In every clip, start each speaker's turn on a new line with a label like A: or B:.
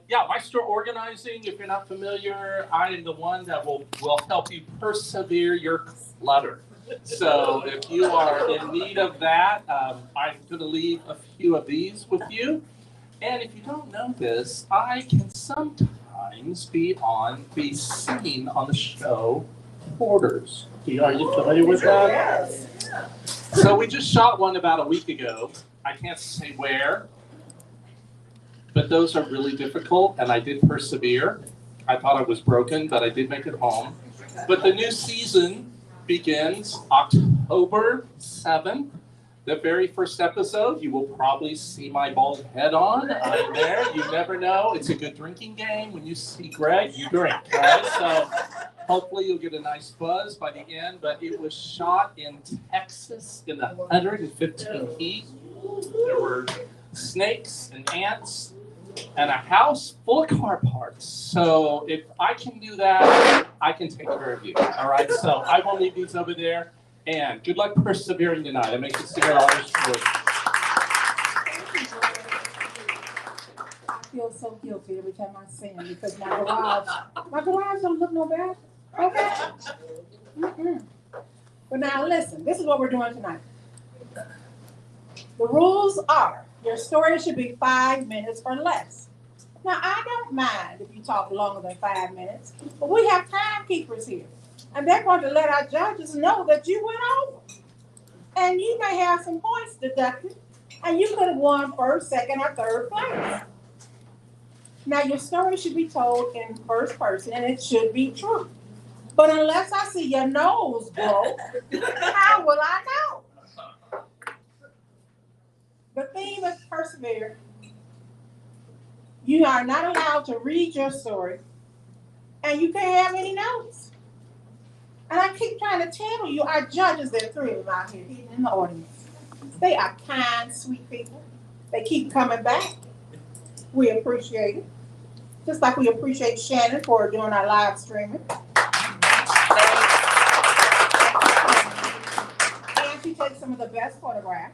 A: yeah, my store organizing, if you're not familiar, I am the one that will help you persevere your clutter. So if you are in need of that, I'm going to leave a few of these with you. And if you don't know this, I can sometimes be seen on the show Hoarders. Are you familiar with that?
B: Yes.
A: So we just shot one about a week ago. I can't say where, but those are really difficult, and I did persevere. I thought I was broken, but I did make it home. But the new season begins October 7th. The very first episode, you will probably see my bald head on. I'm there. You never know. It's a good drinking game. When you see Greg, you drink, right? So hopefully you'll get a nice buzz by the end. But it was shot in Texas in the 115 heat. There were snakes and ants and a house full of car parts. So if I can do that, I can take care of you. All right. So I will leave these over there. And good luck persevering tonight. I make this to all this work.
B: I feel so guilty every time I see him because my garage don't look no bad. Okay. Mm-mm. But now listen, this is what we're doing tonight. The rules are your story should be 5 minutes or less. Now I don't mind if you talk longer than 5 minutes, but we have timekeepers here. And they're going to let our judges know that you went over. And you may have some points deducted, and you could have won first, second, or third place. Now, your story should be told in first person, and it should be true. But unless I see your nose blow, how will I know? The theme is persevere. You are not allowed to read your story, and you can't have any notes. And I keep trying to tell you, our judges, there are 3 of them out here hidden in the audience. They are kind, sweet people. They keep coming back. We appreciate it. Just like we appreciate Shannon for doing our live streaming. And she takes some of the best photographs.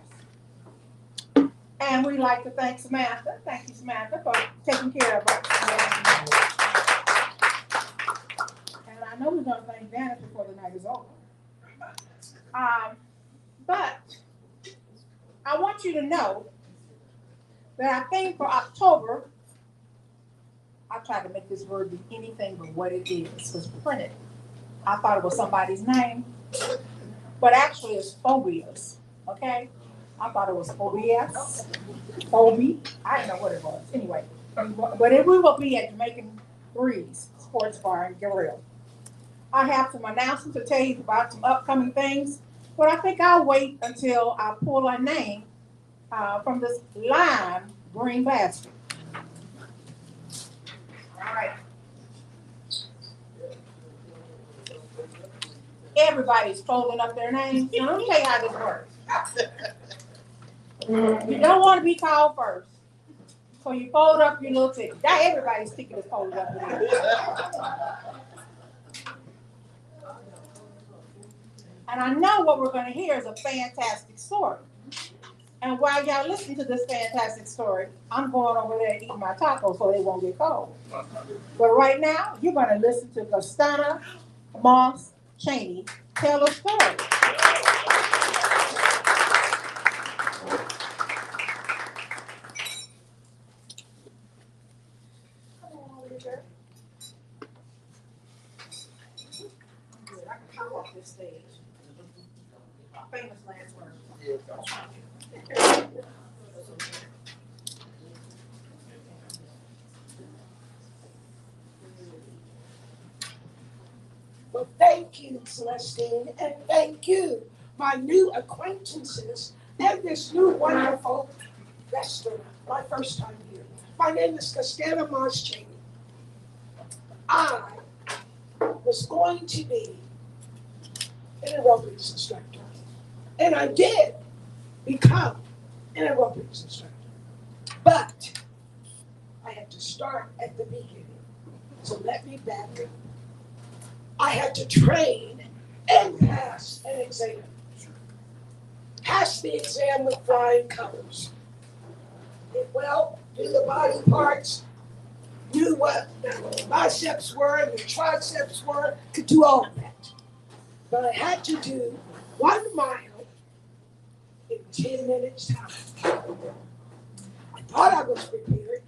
B: And we like to thank Samantha. Thank you, Samantha, for taking care of us. I know we're going to thank Janet before the night is over. But I want you to know that I think for October, I tried to make this word be anything but what it is. It was printed. I thought it was somebody's name, but actually it's Phiobias, okay? I thought it was Phiobias, I didn't know what it was. Anyway, but we will be at Jamaican Breeze Sports Bar in Guerrero. I have some announcements to tell you about some upcoming things, but I think I'll wait until I pull a name from this lime green basket. All right. Everybody's folding up their names. Now, let me tell you how this works. You don't want to be called first, so you fold up your little ticket. Now everybody's ticket is folded up. And I know what we're going to hear is a fantastic story. And while y'all listen to this fantastic story, I'm going over there eating my tacos so they won't get cold. But right now, you're going to listen to Costana Moss Cheney tell a story. Come on over here. I can come off this stage. Famous last words.
C: Well, thank you, Celestine, and thank you, my new acquaintances, and this new wonderful restaurant. My first time here. My name is Costana Moss Cheney. I was going to be an aerobics instructor. And I did become an aerobics instructor. But I had to start at the beginning. So let me back up. I had to train and pass an exam. Pass the exam with flying colors. Did well, do the body parts, knew what the biceps were and the triceps were, could do all of that. But I had to do 1 mile in 10 minutes time. I thought I was prepared.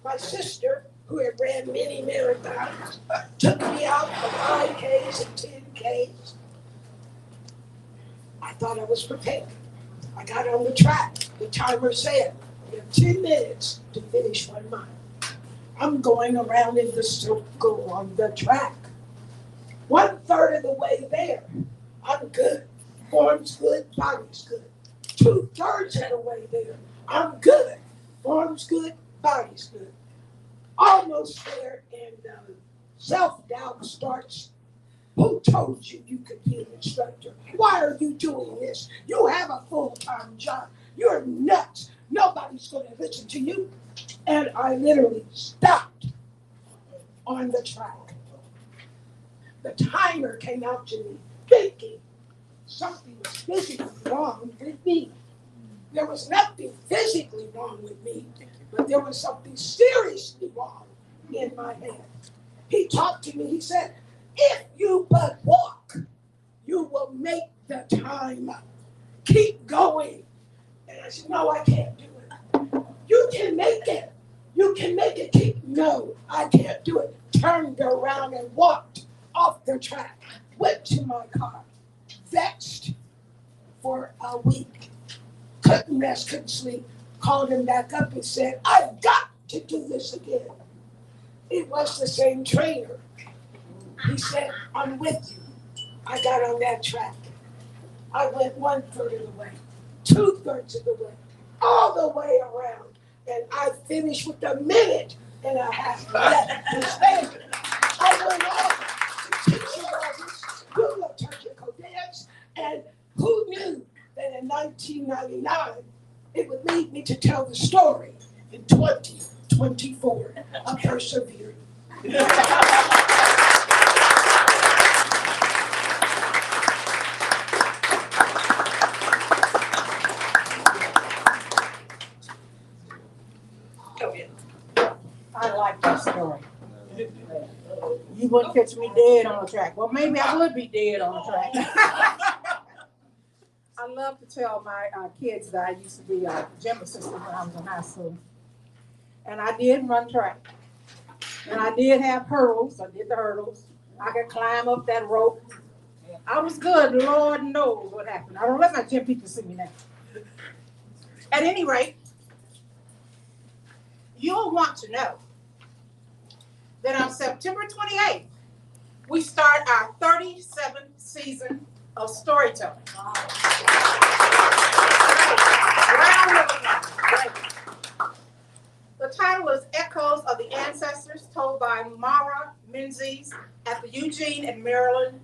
C: My sister, who had ran many marathons, took me out for 5Ks and 10Ks. I thought I was prepared. I got on the track. The timer said, you have 10 minutes to finish 1 mile. I'm going around in the circle on the track. 1/3 of the way there, I'm good. Form's good, body's good. 2/3 of the way there, I'm good. Form's good, body's good. Almost there, and self-doubt starts. Who told you you could be an instructor? Why are you doing this? You have a full-time job. You're nuts. Nobody's going to listen to you. And I literally stopped on the track. The timer came out to me thinking something was physically wrong with me. There was nothing physically wrong with me, but there was something seriously wrong in my head. He talked to me. He said, if you but walk, you will make the time. Keep going. And I said, no, I can't do it. You can make it. You can make it. No, I can't do it. Turned around and walked off the track. Went to my car. Vexed for a week. Couldn't rest, couldn't sleep. Called him back up and said, I've got to do this again. It was the same trainer. He said, I'm with you. I got on that track. I went 1/3 of the way, 2/3 of the way, all the way around. And I finished with 1.5 minutes left to stand. I went on to teach others liturgical dance. And who knew that in 1999, it would lead me to tell the story in 2024 of persevering.
B: I like that story. You wouldn't catch me dead on the track. Well, maybe I would be dead on the track. I love to tell my kids that I used to be a gym assistant when I was in high school. And I did run track. And I did have hurdles. I did the hurdles. I could climb up that rope. I was good. Lord knows what happened. I don't let my gym people see me now. At any rate, you'll want to know that on September 28th, we start our 37th season of storytelling. The title is Echoes of the Ancestors, told by Mara Menzies at the Eugene and Maryland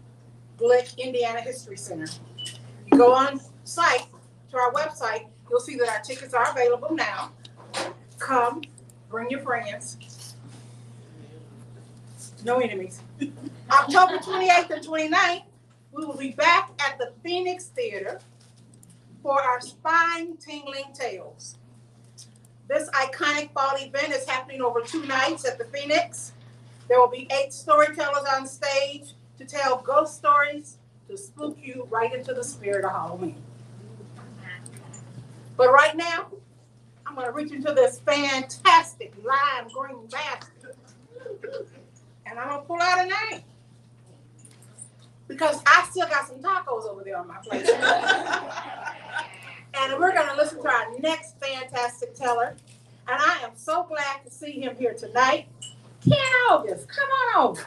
B: Glick Indiana History Center. You go on site to our website, you'll see that our tickets are available now. Come, bring your friends. No enemies. October 28th and 29th, we will be back at the Phoenix Theater for our spine-tingling tales. This iconic fall event is happening over 2 nights at the Phoenix. There will be 8 storytellers on stage to tell ghost stories to spook you right into the spirit of Halloween. But right now, I'm going to reach into this fantastic lime green basket. And I'm going to pull out a name. Because I still got some tacos over there on my plate. And we're going to listen to our next fantastic teller. And I am so glad to see him here tonight. Ken August, come on over.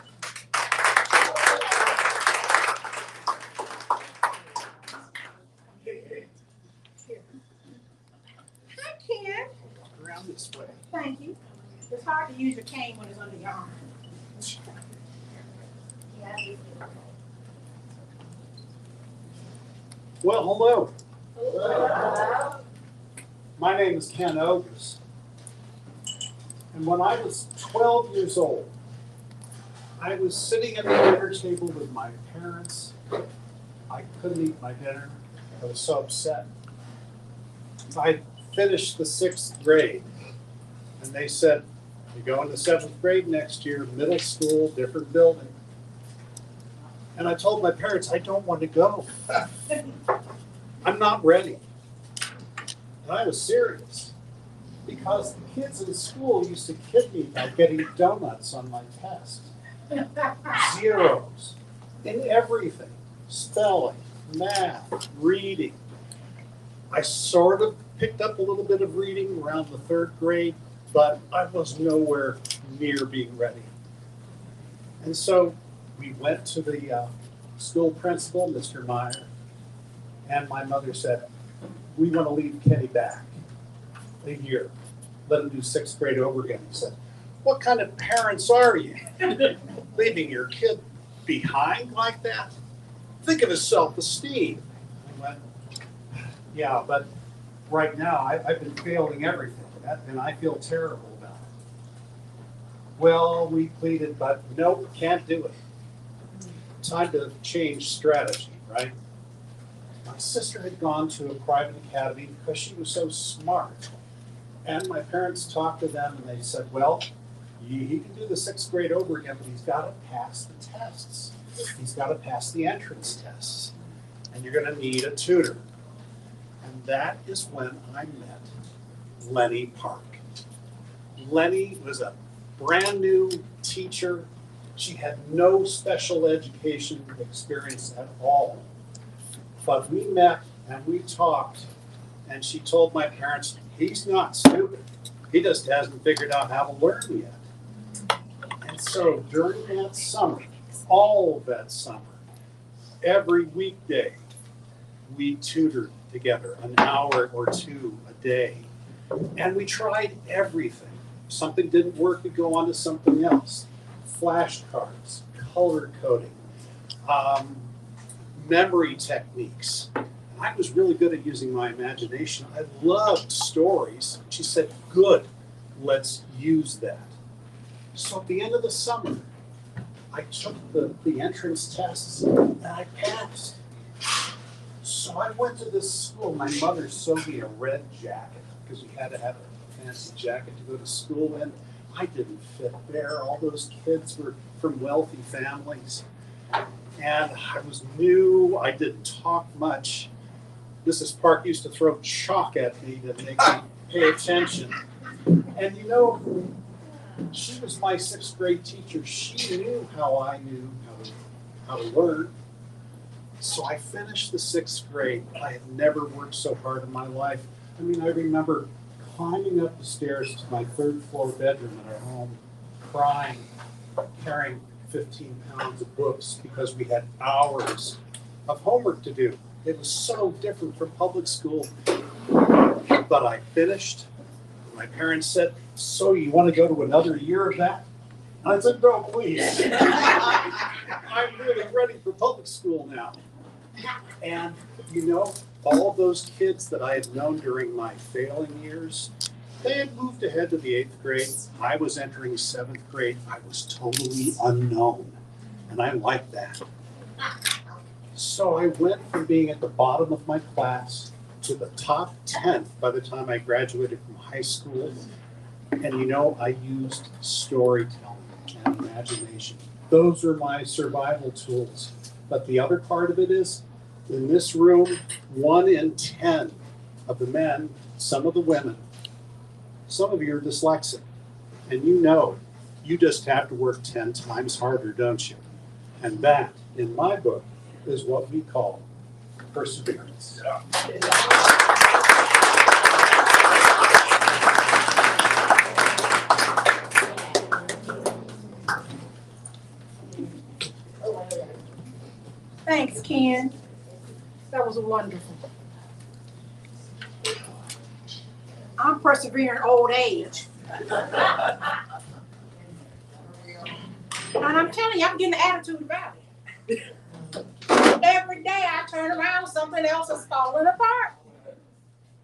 B: Hi, Ken.
D: Around this way.
B: Thank you. It's hard to use your cane when it's under your arm.
D: Well, hello. Hello. My name is Ken Ogres. And when I was 12 years old, I was sitting at the dinner table with my parents. I couldn't eat my dinner. I was so upset. I finished the 6th grade, and they said, You go into 7th grade next year, middle school, different building. And I told my parents, I don't want to go. I'm not ready. And I was serious because the kids in school used to kid me about getting donuts on my test. Zeros in everything. Spelling, math, reading. I sort of picked up a little bit of reading around the 3rd grade, but I was nowhere near being ready. And so we went to the school principal, Mr. Meyer, and my mother said, we want to leave Kenny back a year. Let him do 6th grade over again. He said, what kind of parents are you? Leaving your kid behind like that? Think of his self-esteem. I went, yeah, but right now I've been failing everything, and I feel terrible about it. Well, we pleaded, but nope, can't do it. Time to change strategy, right? My sister had gone to a private academy because she was so smart. And my parents talked to them and they said, well, he can do the 6th grade over again, but he's got to pass the tests. He's got to pass the entrance tests. And you're going to need a tutor. And that is when I met Lenny Park. Lenny was a brand new teacher. She had no special education experience at all. But we met and we talked, and she told my parents, he's not stupid. He just hasn't figured out how to learn yet. And so during that summer, all of that summer, every weekday, we tutored together an hour or 2 a day. And we tried everything. If something didn't work, we'd go on to something else. Flashcards, color coding, memory techniques. I was really good at using my imagination. I loved stories. She said, good, let's use that. So at the end of the summer, I took the entrance tests and I passed. So I went to this school. My mother sewed me a red jacket because we had to have a fancy jacket to go to school in. I didn't fit there. All those kids were from wealthy families. And I was new. I didn't talk much. Mrs. Park used to throw chalk at me to make me pay attention. And you know, she was my 6th grade teacher. She knew how I knew how to learn. So I finished the 6th grade. I had never worked so hard in my life. I mean, I remember climbing up the stairs to my 3rd floor bedroom at our home, crying, carrying 15 pounds of books because we had hours of homework to do. It was so different from public school. But I finished. My parents said, so you want to go to another year of that? I said, no, please. I'm really ready for public school now. And you know, all of those kids that I had known during my failing years, they had moved ahead to the 8th grade. I was entering 7th grade. I was totally unknown. And I liked that. So I went from being at the bottom of my class to the top 10th by the time I graduated from high school. And you know, I used storytelling and imagination. Those are my survival tools. But the other part of it is, in this room, 1 in 10 of the men, some of the women, some of you are dyslexic. And you know, you just have to work 10 times harder, don't you? And that, in my book, is what we call perseverance.
B: Thanks, Ken. That was wonderful. I'm persevering old age. And I'm telling you, I'm getting the attitude about it. Every day I turn around, something else is falling apart.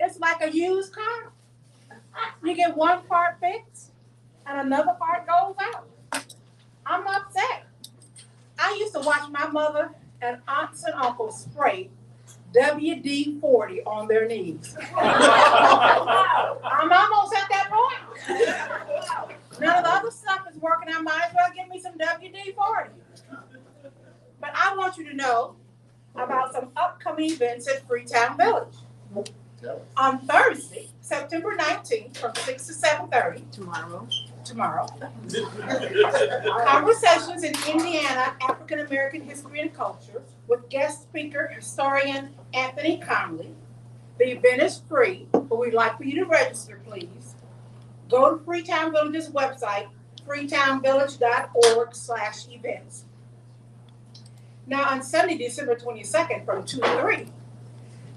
B: It's like a used car. You get one part fixed, and another part goes out. I'm upset. I used to watch my mother and aunts and uncles spray WD-40 on their knees. I'm almost at that point. None of the other stuff is working. I might as well give me some WD-40. But I want you to know about some upcoming events at Freetown Village. On Thursday, September 19th, from 6 to 7:30. Tomorrow. Conversations in Indiana, African American History and Culture, with guest speaker, historian Anthony Conley. The event is free, but we'd like for you to register, please. Go to Freetown Village's website, freetownvillage.org/events. Now, on Sunday, December 22nd, from 2 to 3,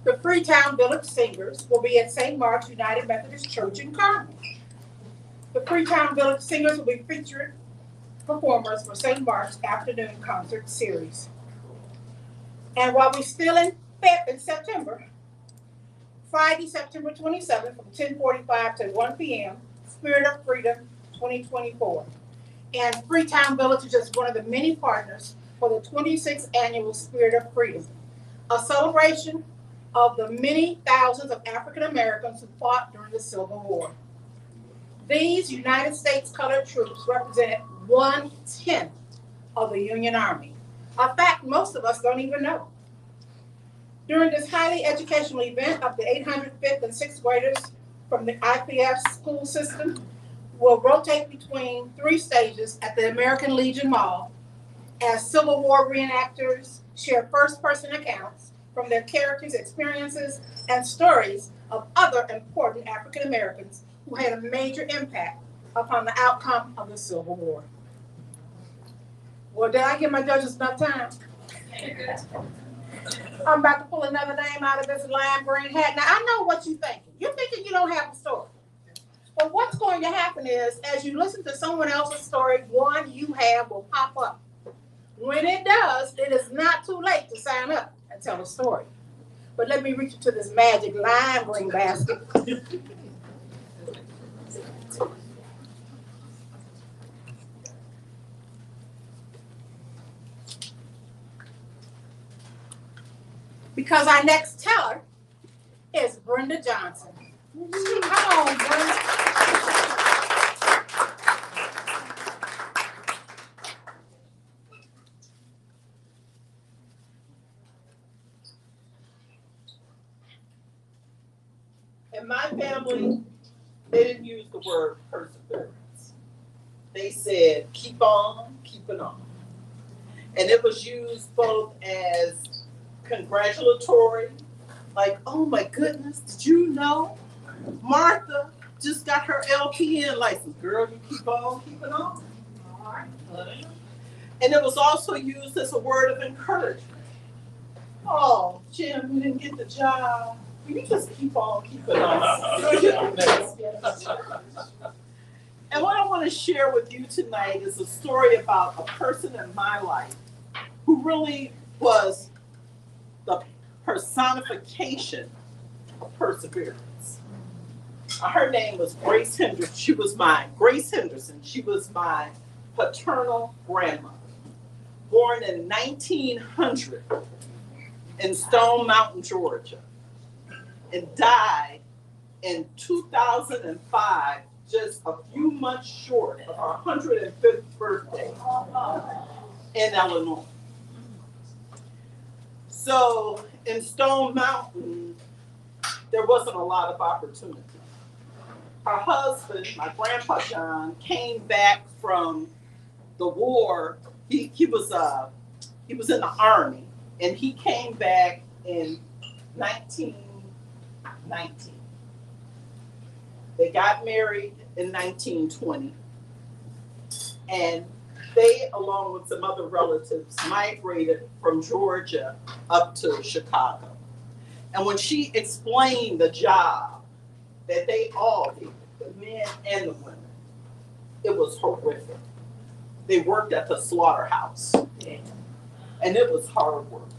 B: the Freetown Village Singers will be at St. Mark's United Methodist Church in Carmel. The Freetown Village Singers will be featured performers for St. Mark's Afternoon Concert Series. And while we're still in September, Friday, September 27th, from 10:45 to 1 p.m., Spirit of Freedom 2024. And Freetown Village is just one of the many partners for the 26th Annual Spirit of Freedom, a celebration of the many thousands of African Americans who fought during the Civil War. These United States colored troops represented 1/10 of the Union Army, a fact most of us don't even know. During this highly educational event, up to 805th and 6th graders from the IPF school system will rotate between 3 stages at the American Legion Mall as Civil War reenactors share first-person accounts from their characters' experiences and stories of other important African Americans who had a major impact upon the outcome of the Civil War. Well, did I give my judges enough time? I'm about to pull another name out of this lime green hat. Now, I know what you're thinking. You're thinking you don't have a story. But what's going to happen is, as you listen to someone else's story, one you have will pop up. When it does, it is not too late to sign up and tell a story. But let me reach into this magic lime green basket. Because our next teller is Brenda Johnson. Come on, Brenda.
E: In my family, they didn't use the word perseverance. They said, keep on, keeping on. And it was used both as congratulatory, like, oh my goodness, did you know Martha just got her LPN license? Girl, you keep on keeping on. All right. And it was also used as a word of encouragement. Oh, Jim, you didn't get the job. You just keep on keeping on. And what I want to share with you tonight is a story about a person in my life who really was the personification of perseverance. Her name was Grace Henderson. She was my paternal grandmother, born in 1900 in Stone Mountain, Georgia, and died in 2005, just a few months short of her 105th birthday in Illinois. So in Stone Mountain, there wasn't a lot of opportunity. Her husband, my grandpa John, came back from the war. He was in the Army, and he came back in 1919. They got married in 1920, and they, along with some other relatives, migrated from Georgia up to Chicago. And when she explained the job that they all did, the men and the women, it was horrific. They worked at the slaughterhouse, and it was hard work.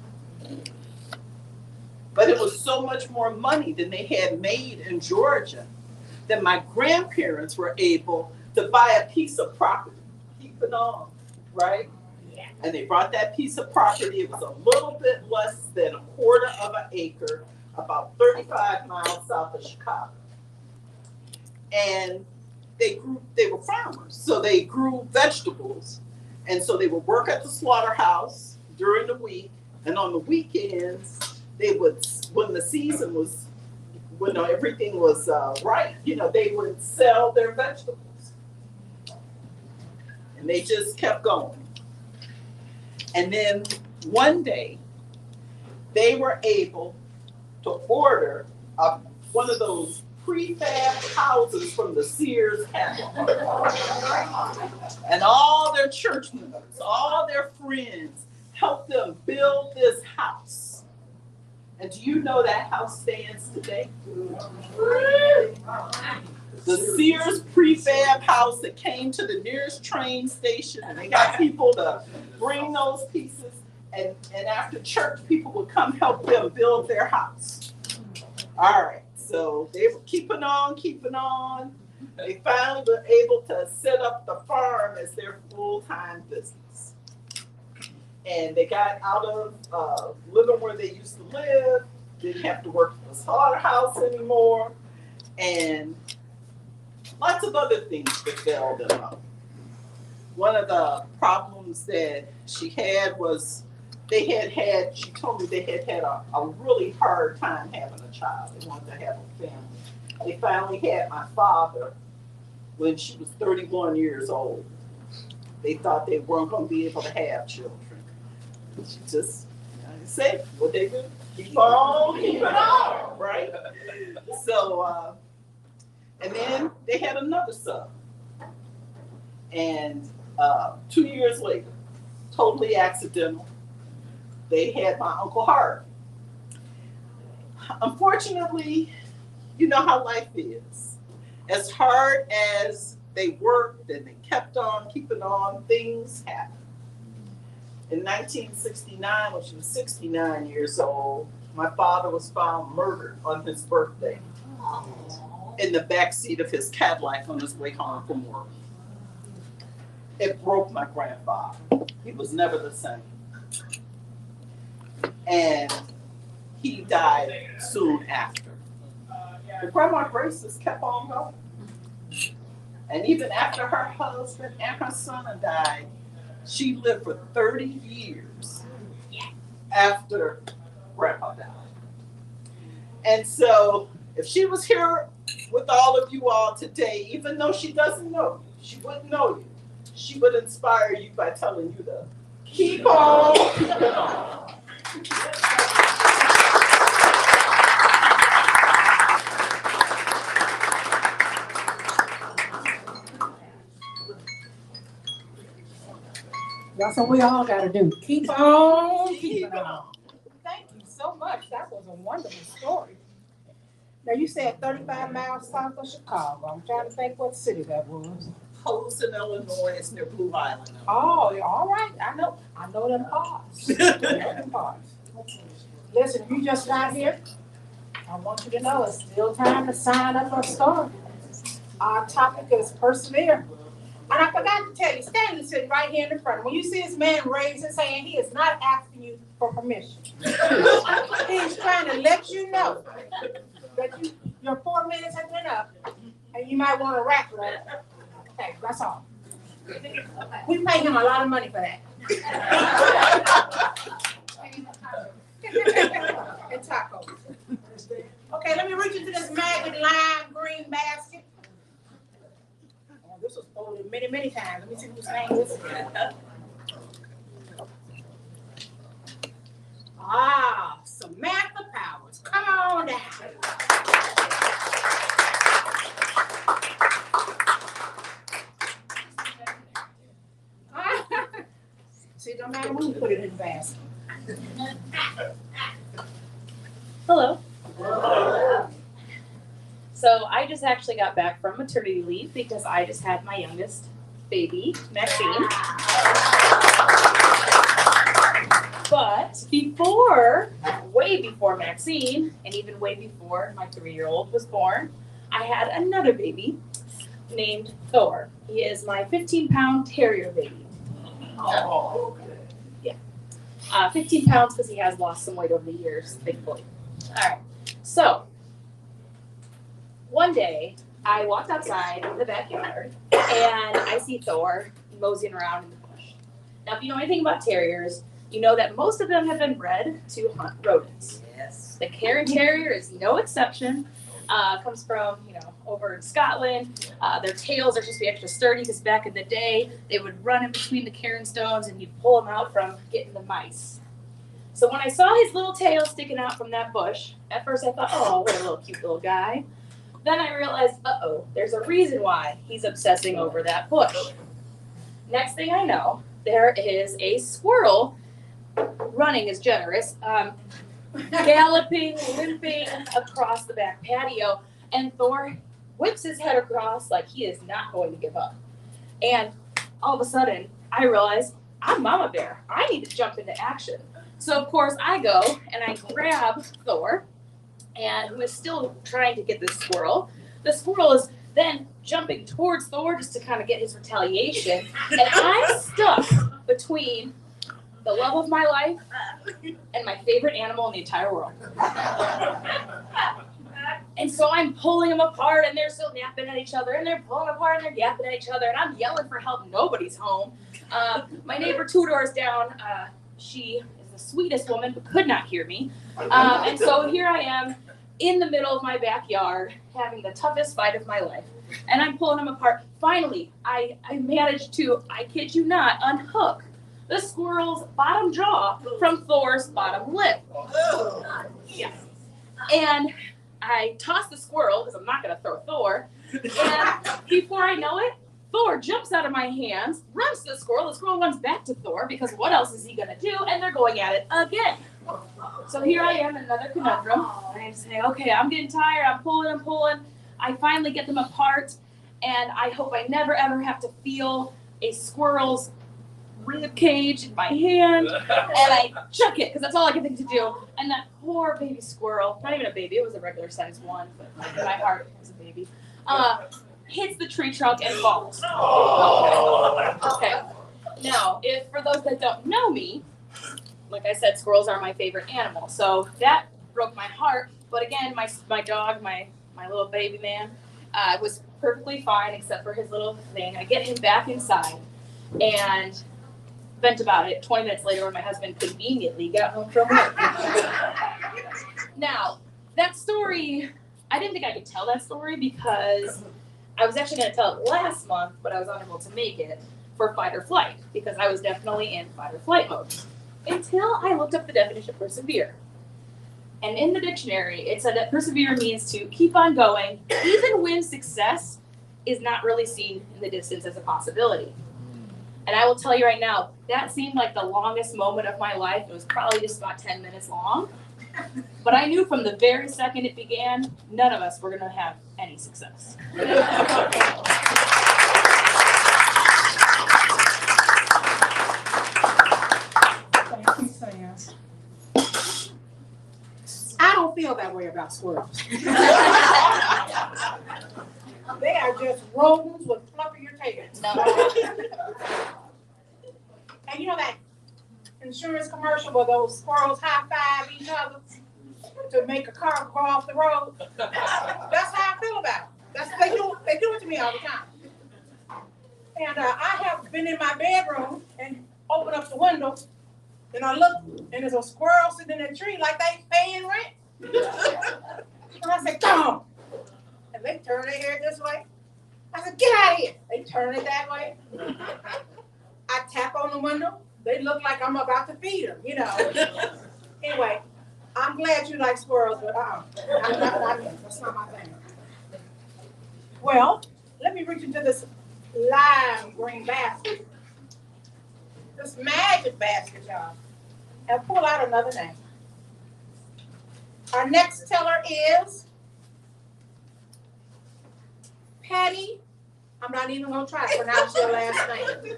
E: But it was so much more money than they had made in Georgia that my grandparents were able to buy a piece of property. Keep it on, right? Yeah. And they brought that piece of property. It was a little bit less than a quarter of an acre, about 35 miles south of Chicago. And they were farmers, so they grew vegetables, and so they would work at the slaughterhouse during the week, and on the weekends they would, when the season was, when everything was right, they would sell their vegetables, and they just kept going. And then one day they were able to order one of those prefab houses from the Sears catalog. And all their church members, all their friends helped them build this house. And do you know that house stands today? The Sears prefab house that came to the nearest train station, and they got people to bring those pieces, and after church, people would come help them build their house. All right. So they were keeping on. They finally were able to set up the farm as their full-time business. And they got out of living where they used to live, didn't have to work for the slaughterhouse anymore, and lots of other things befell them up. One of the problems that she had was she told me they had a really hard time having a child. They wanted to have a family. They finally had my father when she was 31 years old. They thought they weren't going to be able to have children. She just, said what they do, keep on, right? So, and then they had another son. And 2 years later, totally accidental, they had my Uncle Hart. Unfortunately, you know how life is. As hard as they worked and they kept on keeping on, things happened. In 1969, when she was 69 years old, my father was found murdered on his birthday in the backseat of his Cadillac on his way home from work. It broke my grandfather. He was never the same. And he died soon after. But Grandma Grace just kept on going. And even after her husband and her son had died, she lived for 30 years after Grandpa died. And so if she was here with all of you all today, even though she doesn't know you, she wouldn't know you, she would inspire you by telling you to keep on keeping on.
B: That's what we all gotta do. Keep on keeping on. Thank you so much. That was a wonderful story. Now you said 35 miles south of Chicago. I'm trying to think what city that was.
E: Holston, Illinois is near Blue Island.
B: Oh, all right. I know them parts. Them parts. Listen, if you just got here, I want you to know it's still time to sign up for a story. Our topic is persevere. And I forgot to tell you, Stanley sitting right here in the front. When you see this man raise his hand, he is not asking you for permission. He's trying to let you know that your 4 minutes have been up, and you might want to wrap it up. Okay, that's all. We pay him a lot of money for that. And tacos. Okay, let me reach into this maggot lime green basket. Oh, this was folded many, many times. Let me see whose name this is. Ah, Samantha Powers. Come on down. See, it don't matter when you put it in the basket.
F: Hello. So I just actually got back from maternity leave because I just had my youngest baby, Maxine. But way before Maxine, and even way before my 3-year-old was born, I had another baby named Thor. He is my 15-pound terrier baby.
E: Oh.
F: Yeah. 15 pounds because he has lost some weight over the years, thankfully. All right. So, one day, I walked outside in the backyard and I see Thor moseying around in the bush. Now, if you know anything about terriers, you know that most of them have been bred to hunt rodents.
E: Yes.
F: The Cairn Terrier is no exception. Comes from, over in Scotland. Their tails are supposed to be extra sturdy because back in the day, they would run in between the cairn stones and you'd pull them out from getting the mice. So when I saw his little tail sticking out from that bush, at first I thought, oh, what a little cute little guy. Then I realized, there's a reason why he's obsessing over that bush. Next thing I know, there is a squirrel, running is generous, galloping, limping across the back patio, and Thor whips his head across like he is not going to give up. And all of a sudden, I realize I'm Mama Bear. I need to jump into action. So of course I go and I grab Thor, and who is still trying to get this squirrel. The squirrel is then jumping towards Thor just to kind of get his retaliation, and I'm stuck between the love of my life and my favorite animal in the entire world. And so I'm pulling them apart, and they're still napping at each other, and they're pulling apart, and they're yapping at each other, and I'm yelling for help. Nobody's home. My neighbor 2 doors down, she is the sweetest woman, but could not hear me. And so here I am in the middle of my backyard, having the toughest fight of my life. And I'm pulling them apart. Finally, I managed to, I kid you not, unhook the squirrel's bottom jaw from Thor's bottom lip. Yeah. And I toss the squirrel, because I'm not going to throw Thor. And before I know it, Thor jumps out of my hands, runs to the squirrel runs back to Thor, because what else is he going to do? And they're going at it again. So here I am in another conundrum. I say, okay, I'm getting tired. I'm pulling. I finally get them apart, and I hope I never, ever have to feel a squirrel's rib cage in my hand, and I chuck it, because that's all I can think to do. And that poor baby squirrel, not even a baby, it was a regular size one, but in my heart it was a baby, hits the tree trunk and falls. Okay. Now, if for those that don't know me, like I said, squirrels are my favorite animal. So that broke my heart. But again, my dog, my little baby man, was perfectly fine except for his little thing. I get him back inside and vent about it 20 minutes later when my husband conveniently got home from work. Now, that story, I didn't think I could tell that story because I was actually going to tell it last month, but I was unable to make it for fight or flight because I was definitely in fight or flight mode. Until I looked up the definition of persevere. And in the dictionary, it said that persevere means to keep on going, even when success is not really seen in the distance as a possibility. And I will tell you right now, that seemed like the longest moment of my life. It was probably just about 10 minutes long. But I knew from the very second it began, none of us were going to have any success.
B: I don't feel that way about squirrels. They are just rodents with fluffier tails.
F: No.
B: And you know that insurance commercial where those squirrels high five each other to make a car go off the road? That's how I feel about it. They do it to me all the time. And I have been in my bedroom and open up the window, and I look, and there's a squirrel sitting in a tree like they paying rent. And I said, come on. And they turn their head this way. I said, get out of here. They turn it that way. I tap on the window. They look like I'm about to feed them, you know. Anyway, I'm glad you like squirrels, but that's not my thing. Well, let me reach into this lime green basket. This magic basket, y'all. And pull out another name. Our next teller is Patty. I'm not even going to try to pronounce your last name.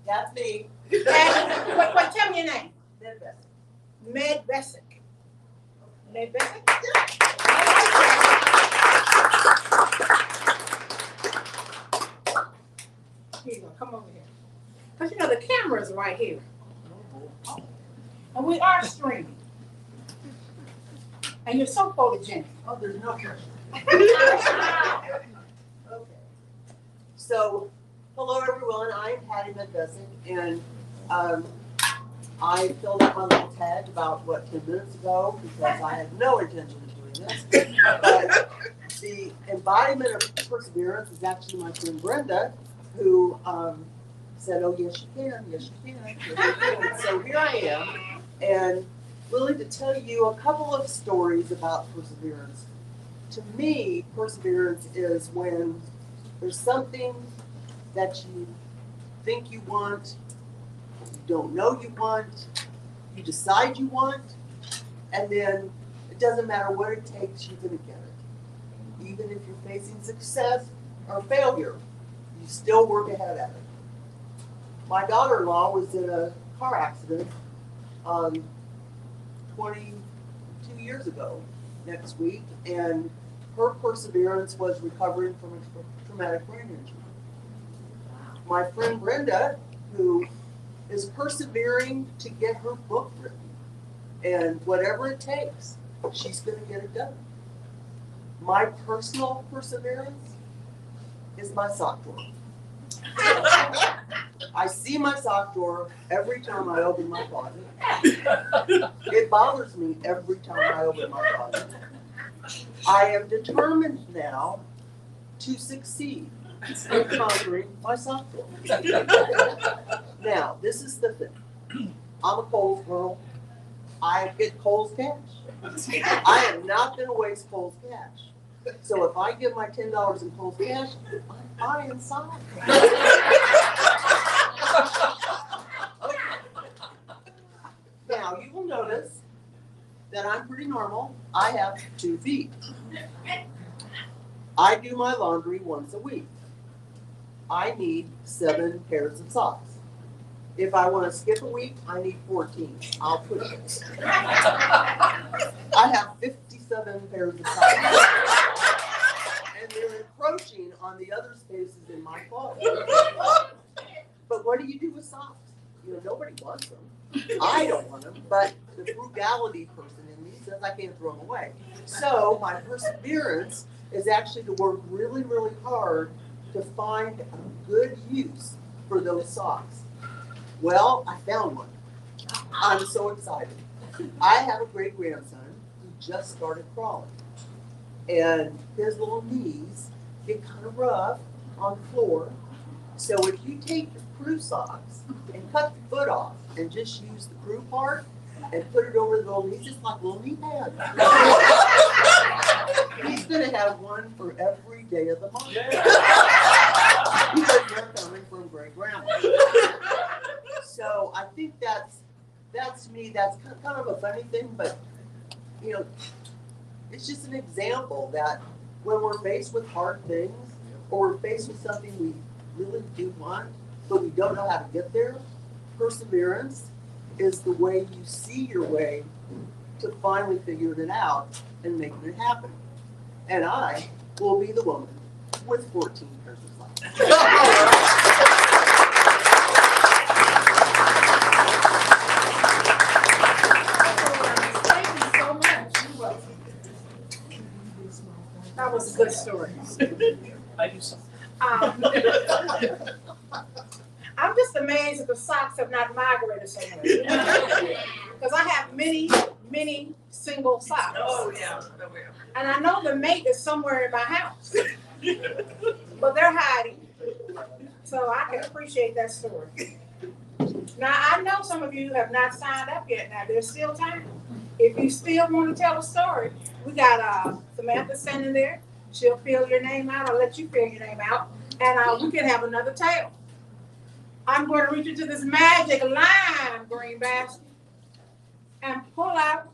E: That's me.
B: Patty, wait, tell me your name. Med Bessick. Med Bessick? Here you go, come over here. Because you know the camera's right here. And we are streaming. And you're so photogenic.
D: Oh, there's no camera.
G: Okay. So, hello everyone, I'm Patty McBesson, and I filled out my little tag about, 10 minutes ago, because I had no intention of doing this. But the embodiment of perseverance is actually my friend Brenda, who said, oh, yes, you can, yes, you can, yes, you can. So here I am, and really to tell you a couple of stories about perseverance. To me, perseverance is when there's something that you think you want, you don't know you want, you decide you want, and then it doesn't matter what it takes, you're gonna get it. Even if you're facing success or failure, you still work ahead at it. My daughter-in-law was in a car accident 22 years ago next week, and her perseverance was recovering from a traumatic brain injury. My friend Brenda, who is persevering to get her book written, and whatever it takes, she's going to get it done. My personal perseverance is my sock drawer. I see my sock drawer every time I open my closet. It bothers me every time I open my closet. I am determined now to succeed in conquering my sock drawer. Now, this is the thing. I'm a Kohl's girl. I get Kohl's cash. I am not going to waste Kohl's cash. So if I give my $10 in Kohl's cash, I'm buying socks. Now, you will notice that I'm pretty normal. I have 2 feet. I do my laundry once a week. I need 7 pairs of socks. If I want to skip a week, I need 14. I'll push it. I have 57 pairs of socks. And they're encroaching on the other spaces in my closet. But what do you do with socks? Nobody wants them. I don't want them, but the frugality person in me says I can't throw them away. So my perseverance is actually to work really, really hard to find a good use for those socks. Well, I found one. I'm so excited. I have a great grandson who just started crawling. And his little knees get kind of rough on the floor. So if you take your crew socks and cut the foot off and just use the crew part and put it over the little knees, just like little knee pads. He's going to have one for every day of the month. Because they're coming from great grandma. So I think that's me. That's kind of a funny thing, but it's just an example that when we're faced with hard things, or we're faced with something we really do want, but we don't know how to get there, perseverance is the way you see your way to finally figuring it out and making it happen. And I will be the woman with 14 pairs of socks.
B: That was a good story.
A: I do something.
B: I'm just amazed that the socks have not migrated somewhere. Because I have many, many single socks.
E: Oh, yeah.
B: And I know the mate is somewhere in my house. But they're hiding. So I can appreciate that story. Now, I know some of you have not signed up yet. Now, there's still time. If you still want to tell a story, we got Samantha standing there. She'll fill your name out. I'll let you fill your name out. And we can have another tale. I'm going to reach into this magic lime green basket and pull out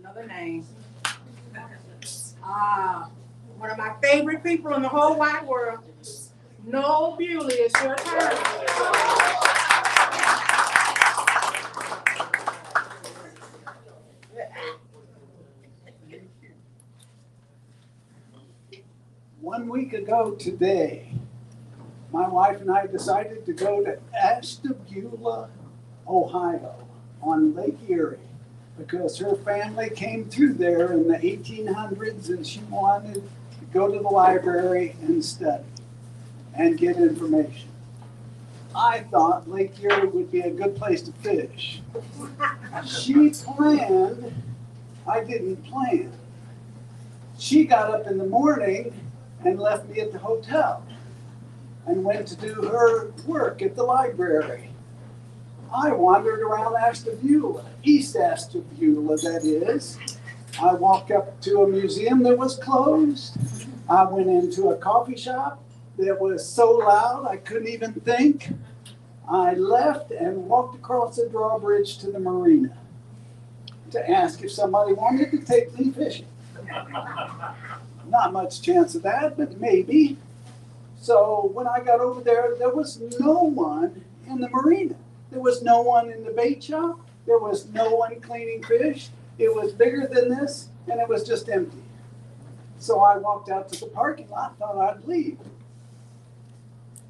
B: another name. One of my favorite people in the whole wide world, Noel Bewley, it's your turn.
D: One week ago today, my wife and I decided to go to Ashtabula, Ohio, on Lake Erie, because her family came through there in the 1800s and she wanted to go to the library and study and get information. I thought Lake Erie would be a good place to fish. She planned, I didn't plan. She got up in the morning and left me at the hotel and went to do her work at the library. I wandered around Ashtabula, East Ashtabula that is. I walked up to a museum that was closed. I went into a coffee shop that was so loud I couldn't even think. I left and walked across the drawbridge to the marina to ask if somebody wanted to take me fishing. Not much chance of that, but maybe. So when I got over there, there was no one in the marina. There was no one in the bait shop. There was no one cleaning fish. It was bigger than this, and it was just empty. So I walked out to the parking lot, thought I'd leave.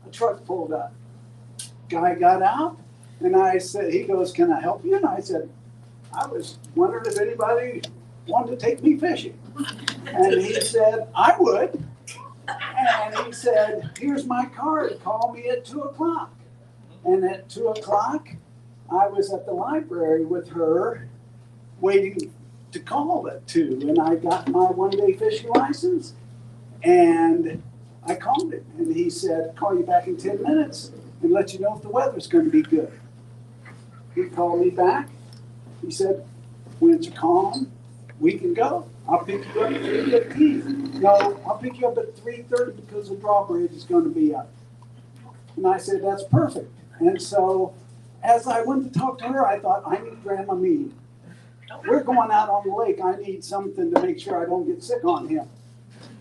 D: A truck pulled up. Guy got out, and I said, he goes, "Can I help you?" And I said, "I was wondering if anybody wanted to take me fishing." And he said, "I would." And he said, "Here's my card, call me at 2 o'clock. And at 2 o'clock, I was at the library with her, waiting to call at 2. And I got my one-day fishing license, and I called him. And he said, "Call you back in 10 minutes and let you know if the weather's going to be good." He called me back. He said, "Winds are calm. We can go. I'll pick you up at 3:15. No, I'll pick you up at 3:30 because the drawbridge is going to be up." And I said, "That's perfect." And so as I went to talk to her, I thought, I need Dramamine. We're going out on the lake. I need something to make sure I don't get sick on him.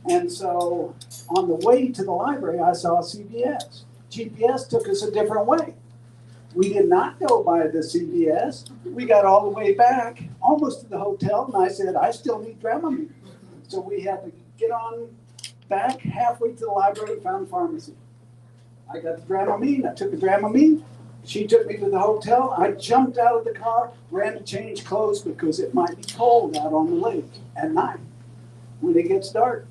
D: And so on the way to the library, I saw CVS. GPS took us a different way. We did not go by the CVS. We got all the way back, almost to the hotel, and I said, "I still need Dramamine." So we had to get on back halfway to the library, found a pharmacy. I got the Dramamine. I took the Dramamine. She took me to the hotel. I jumped out of the car, ran to change clothes because it might be cold out on the lake at night when it gets dark.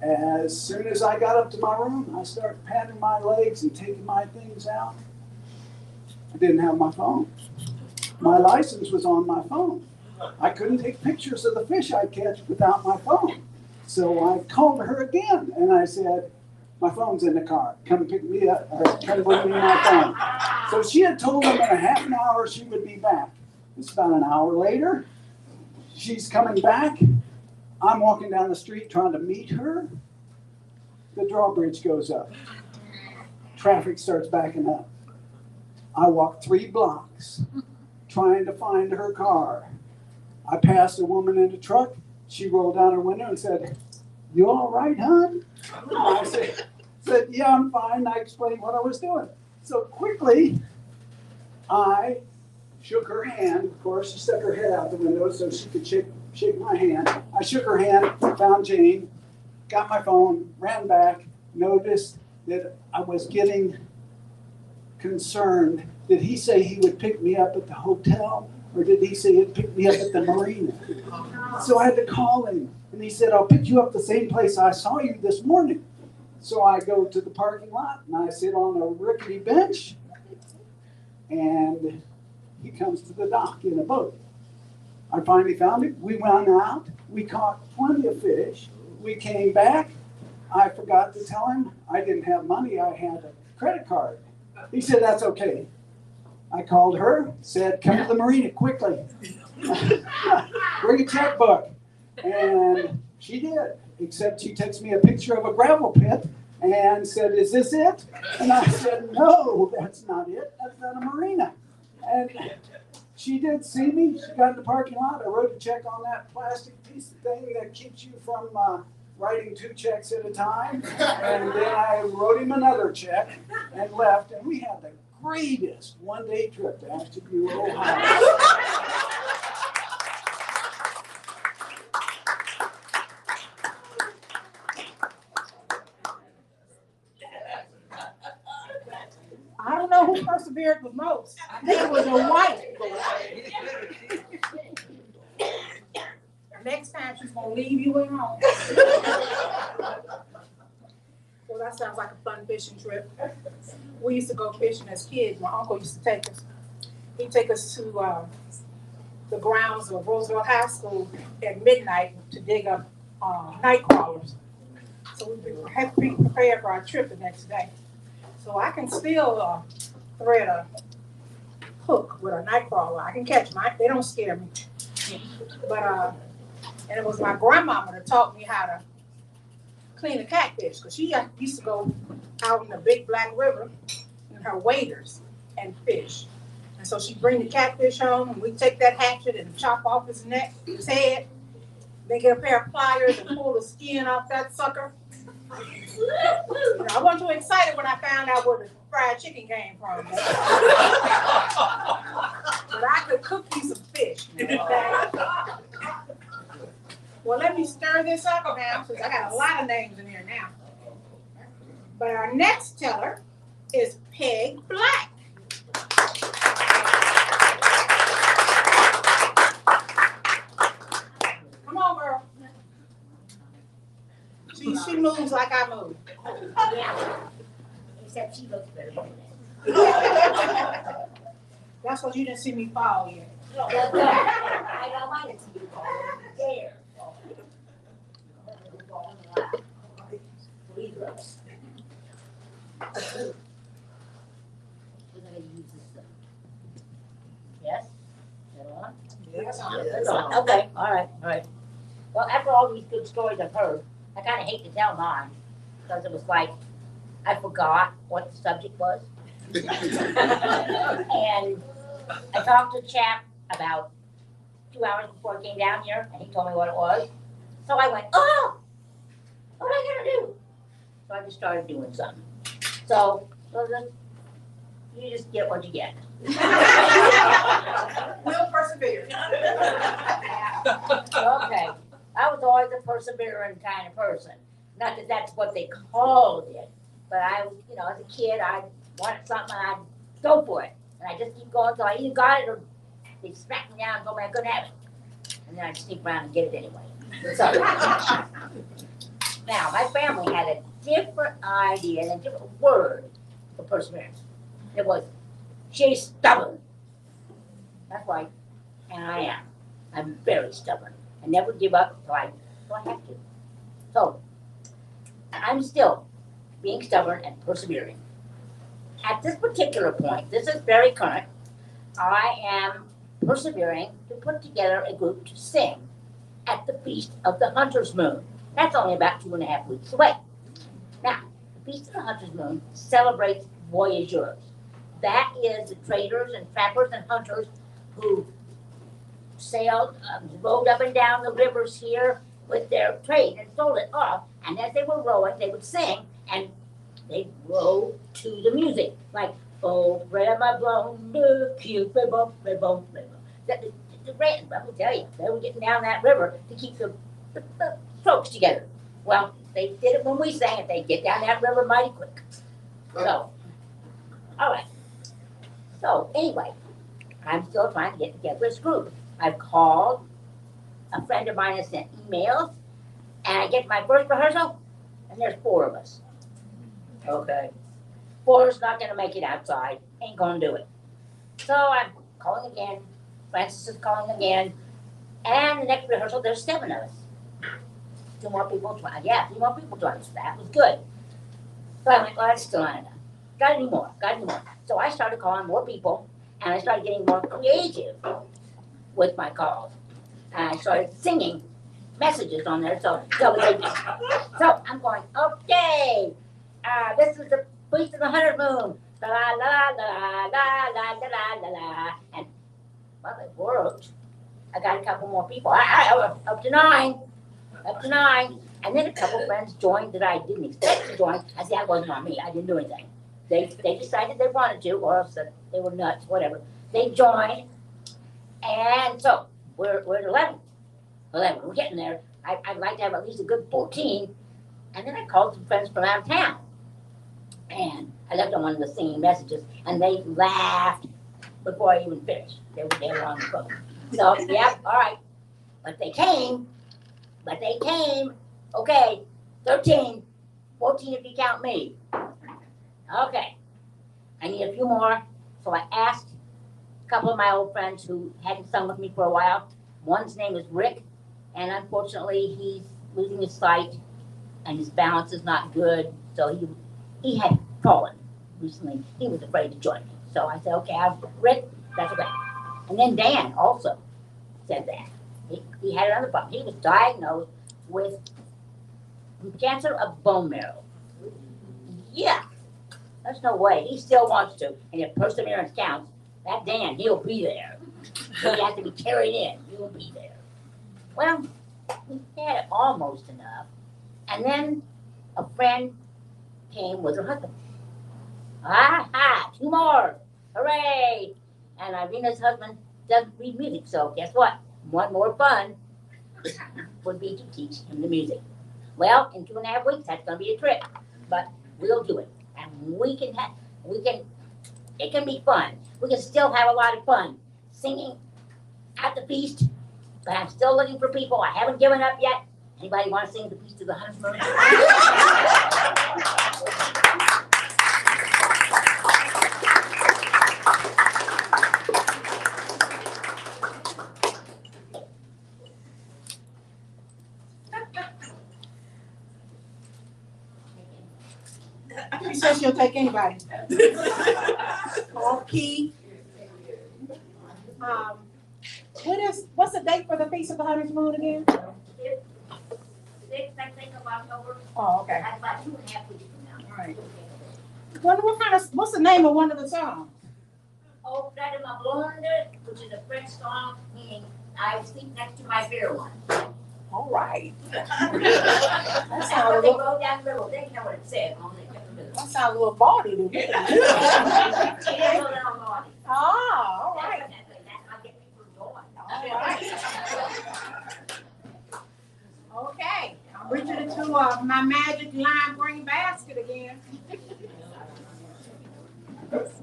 D: As soon as I got up to my room, I started patting my legs and taking my things out. I didn't have my phone. My license was on my phone. I couldn't take pictures of the fish I catch without my phone. So I called her again and I said, "My phone's in the car. Come pick me up, or come bring me my phone." So she had told them in a half an hour she would be back. It's about an hour later. She's coming back. I'm walking down the street trying to meet her. The drawbridge goes up. Traffic starts backing up. I walked 3 blocks trying to find her car. I passed a woman in a truck. She rolled down her window and said, "You all right, hon?" I said, "Yeah, I'm fine." I explained what I was doing. So quickly, I shook her hand. Of course, she stuck her head out the window so she could shake my hand. I shook her hand, found Jane, got my phone, ran back, noticed that I was getting concerned. Did he say he would pick me up at the hotel, or did he say he'd pick me up at the marina? So I had to call him, and he said, "I'll pick you up the same place I saw you this morning." So I go to the parking lot, and I sit on a rickety bench, and he comes to the dock in a boat. I finally found him. We went out. We caught plenty of fish. We came back. I forgot to tell him I didn't have money. I had a credit card. He said, "That's okay." I called her, said, "Come to the marina quickly. Bring a checkbook." And she did, except she texted me a picture of a gravel pit and said, "Is this it?" And I said, "No, that's not it. That's not a marina." And she did see me. She got in the parking lot. I wrote a check on that plastic piece of thing that keeps you from writing 2 checks at a time. And then I wrote him another check and left. And we had the greatest one-day trip to Ashtabula, Ohio.
B: I don't know who persevered the most. I think it was a wife. next time she's gonna leave you at home. Well, that sounds like a fun fishing trip. We used to go fishing as kids. My uncle used to take us. He'd take us to the grounds of Roosevelt High School at midnight to dig up night crawlers. So we'd be prepared for our trip the next day. So I can still thread a hook with a night crawler. I can catch them. They don't scare me. But and it was my grandmama that taught me how to clean a catfish, because she used to go out in the big black river in her waders and fish. And so she'd bring the catfish home, and we'd take that hatchet and chop off his neck, his head, then get a pair of pliers and pull the skin off that sucker. You know, I wasn't too excited when I found out where the fried chicken came from. But I could cook you some fish. Well, let me stir this up now, since I got a lot of names in here now. But our next teller is Peg Black. Come on, girl. She moves like I move.
H: Yeah. Except she looks better than
B: That's because you didn't see me fall yet.
H: that. No, I don't mind it to you fall. There. Leave us. We're gonna use this. Yes? Is that on?
B: Yes.
H: It's on. Okay, all right. Well, after all these good stories I've heard, I kind of hate to tell mine, because it was like, I forgot what the subject was. And I talked to a chap about 2 hours before I came down here, and he told me what it was. So I went, oh, what am I gonna do? So I just started doing something. So you just get what you get.
B: We'll persevere.
H: Okay, I was always a persevering kind of person. Not that that's what they called it, but I, as a kid, I wanted something and I'd go for it. And I just keep going until I either got it or they smacked me down and told me I couldn't have it. And then I'd sneak around and get it anyway. So, now, my family had a different idea and a different word for perseverance. It was, she's stubborn. That's right, and I am. I'm very stubborn. I never give up until I have to. So, I'm still being stubborn and persevering. At this particular point, this is very current, I am persevering to put together a group to sing at the Feast of the Hunter's Moon. That's only about 2.5 weeks away. Now, the Feast of the Hunter's Moon celebrates voyageurs. That is the traders and trappers and hunters who sailed, rowed up and down the rivers here with their trade and sold it off. And as they were rowing, they would sing, and they'd row to the music, like, oh, grandma blown, cute, let me tell you, they were getting down that river to keep the strokes together. Well, they did it when we sang it, they'd get down that river mighty quick. So, all right. So, anyway, I'm still trying to get together this group. I've called, a friend of mine has sent emails, and I get my first rehearsal, and there's 4 of us. Okay. 4 is not gonna make it outside, ain't gonna do it. So I'm calling again, Francis is calling again, and the next rehearsal, there's 7 of us. 2 more people joined, 3 more people joined us, that was good. So I went, well, that's still not enough. Gotta do more. So I started calling more people, and I started getting more creative with my calls. And I started singing messages on there, so I'm going, okay, this is the Feast of the Hunter's Moon, la la la la la la la la la, and well, it worked. I got a couple more people. I up to 9, and then a couple friends joined that I didn't expect to join. I said that wasn't on me. I didn't do anything. They decided they wanted to, or else that they were nuts, whatever. They joined, and so we're at 11. We're getting there. I'd like to have at least a good 14. And then I called some friends from out of town. And I left them one of the singing messages, and they laughed before I even finished. They were on the phone. So, yeah, all right. But they came, But they came, okay, 13, 14 if you count me. Okay, I need a few more, so I asked a couple of my old friends who hadn't sung with me for a while. One's name is Rick, and unfortunately he's losing his sight and his balance is not good, so he had fallen recently. He was afraid to join me. So I said, okay, Rick, that's okay. And then Dan also said that. He had another problem. He was diagnosed with cancer of bone marrow. Yeah, there's no way. He still wants to. And if perseverance counts, that Dan, he'll be there. He has to be carried in. He'll be there. Well, we had almost enough. And then a friend came with her husband. Two more. Hooray! And Irina's husband doesn't read music, so guess what? One more fun would be to teach him the music. Well, in 2.5 weeks, that's going to be a trip, but we'll do it. And it can be fun. We can still have a lot of fun singing at the feast, but I'm still looking for people. I haven't given up yet. Anybody want to sing the Feast of the Hunter's Moon?
B: She says she'll take anybody. Okay. What's the date for the Feast of the Hunter's Moon again?
H: 6th, I think, of October.
B: Oh, okay.
H: That's about 2.5 weeks from now.
B: All right. What's the name of one of the songs?
H: Oh, that is my blonde, which is a French song, meaning I sleep next to my fair one.
B: All right.
H: That's
B: That
H: what
B: sounds
H: they wrote down the river. They didn't know what it said. Only they kept the river.
B: a little bawdy to me.
H: It is a little naughty.
B: Oh, all right.
H: That's how I get people going.
B: All right. Okay, I'm reaching into my magic lime green basket again.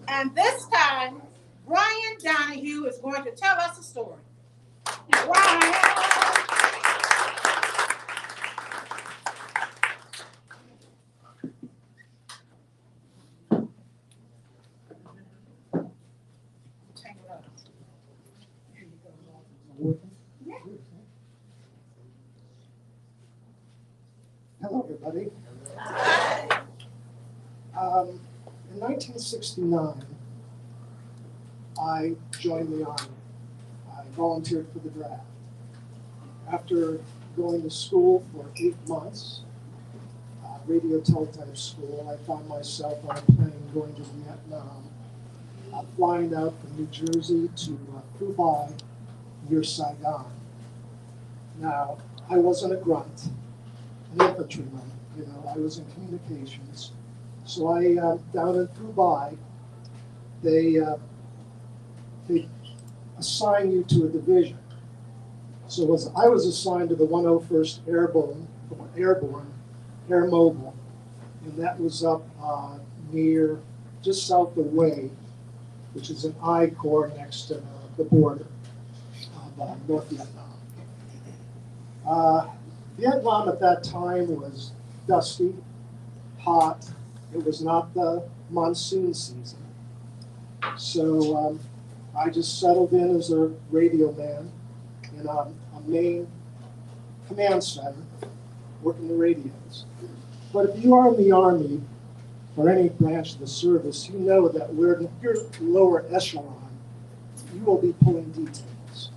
B: And this time, Brian Donahue is going to tell us a story. Brian.
D: Hello, everybody. In 1969, I joined the Army. I volunteered for the draft. After going to school for 8 months, radio teletype school, I found myself on a plane going to Vietnam, flying out from New Jersey to Phiobias near Saigon. Now, I wasn't a grunt, an infantryman, I was in communications. So I, down in Phiobias, they assign you to a division. So I was assigned to the 101st Airborne Air Mobile, and that was up near, just south of Way, which is an I Corps next to the border of North Vietnam. Vietnam at that time was dusty, hot. It was not the monsoon season. So I just settled in as a radio man in a main command center, working the radios. But if you are in the Army or any branch of the service, you know that if you're lower echelon, you will be pulling details.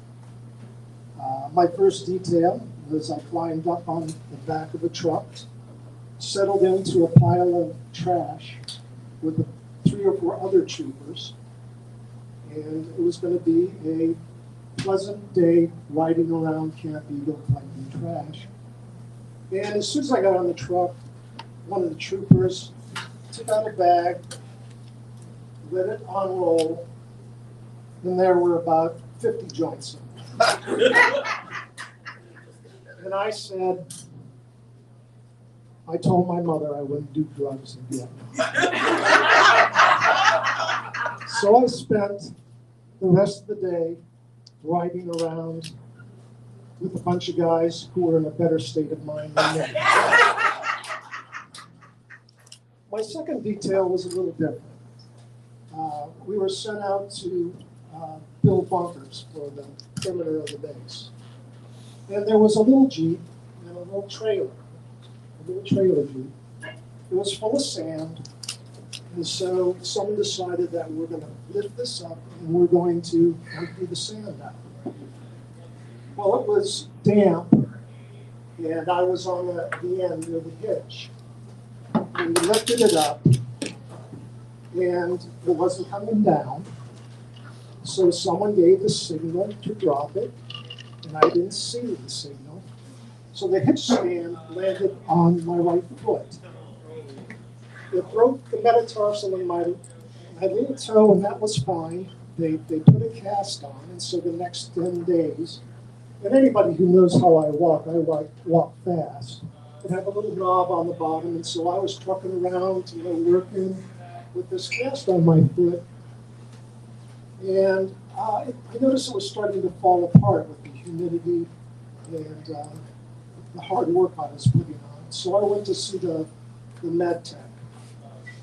D: My first detail was I climbed up on the back of a truck, settled into a pile of trash with 3 or 4 other troopers, and it was going to be a pleasant day riding around Camp Eagle collecting trash. And as soon as I got on the truck, one of the troopers took out a bag, let it unroll, and there were about 50 joints in it. And I said, I told my mother I wouldn't do drugs in Vietnam. So I spent the rest of the day riding around with a bunch of guys who were in a better state of mind than me. My second detail was a little different. We were sent out to build bunkers for the perimeter of the base. And there was a little Jeep and a little trailer Jeep. It was full of sand. And so someone decided that we're going to lift this up and we're going to empty the sand out. Well, it was damp, and I was on the end near the hitch. And we lifted it up, and it wasn't coming down. So someone gave the signal to drop it, and I didn't see the signal. So the hitch stand landed on my right foot. It broke the metatarsal in my little toe, and that was fine. They put a cast on, and so the next 10 days, and anybody who knows how I walk fast. It had a little knob on the bottom, and so I was trucking around, working with this cast on my foot. And I noticed it was starting to fall apart with the humidity and the hard work I was putting on. So I went to see the med tech.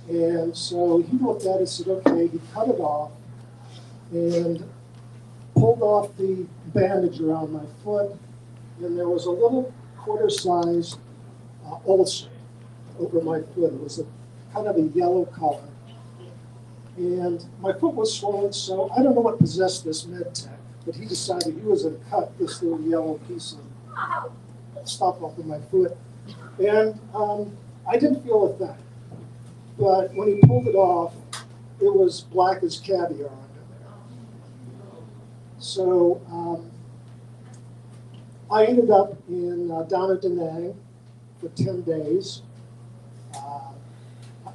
D: And so he looked at it and said, okay, he cut it off and pulled off the bandage around my foot, and there was a little quarter-sized ulcer over my foot. It was kind of a yellow color. And my foot was swollen, so I don't know what possessed this med tech, but he decided he was going to cut this little yellow piece of stuff off of my foot. And I didn't feel a thing. But when he pulled it off, it was black as caviar. So I ended up in down at Da Nang for 10 days.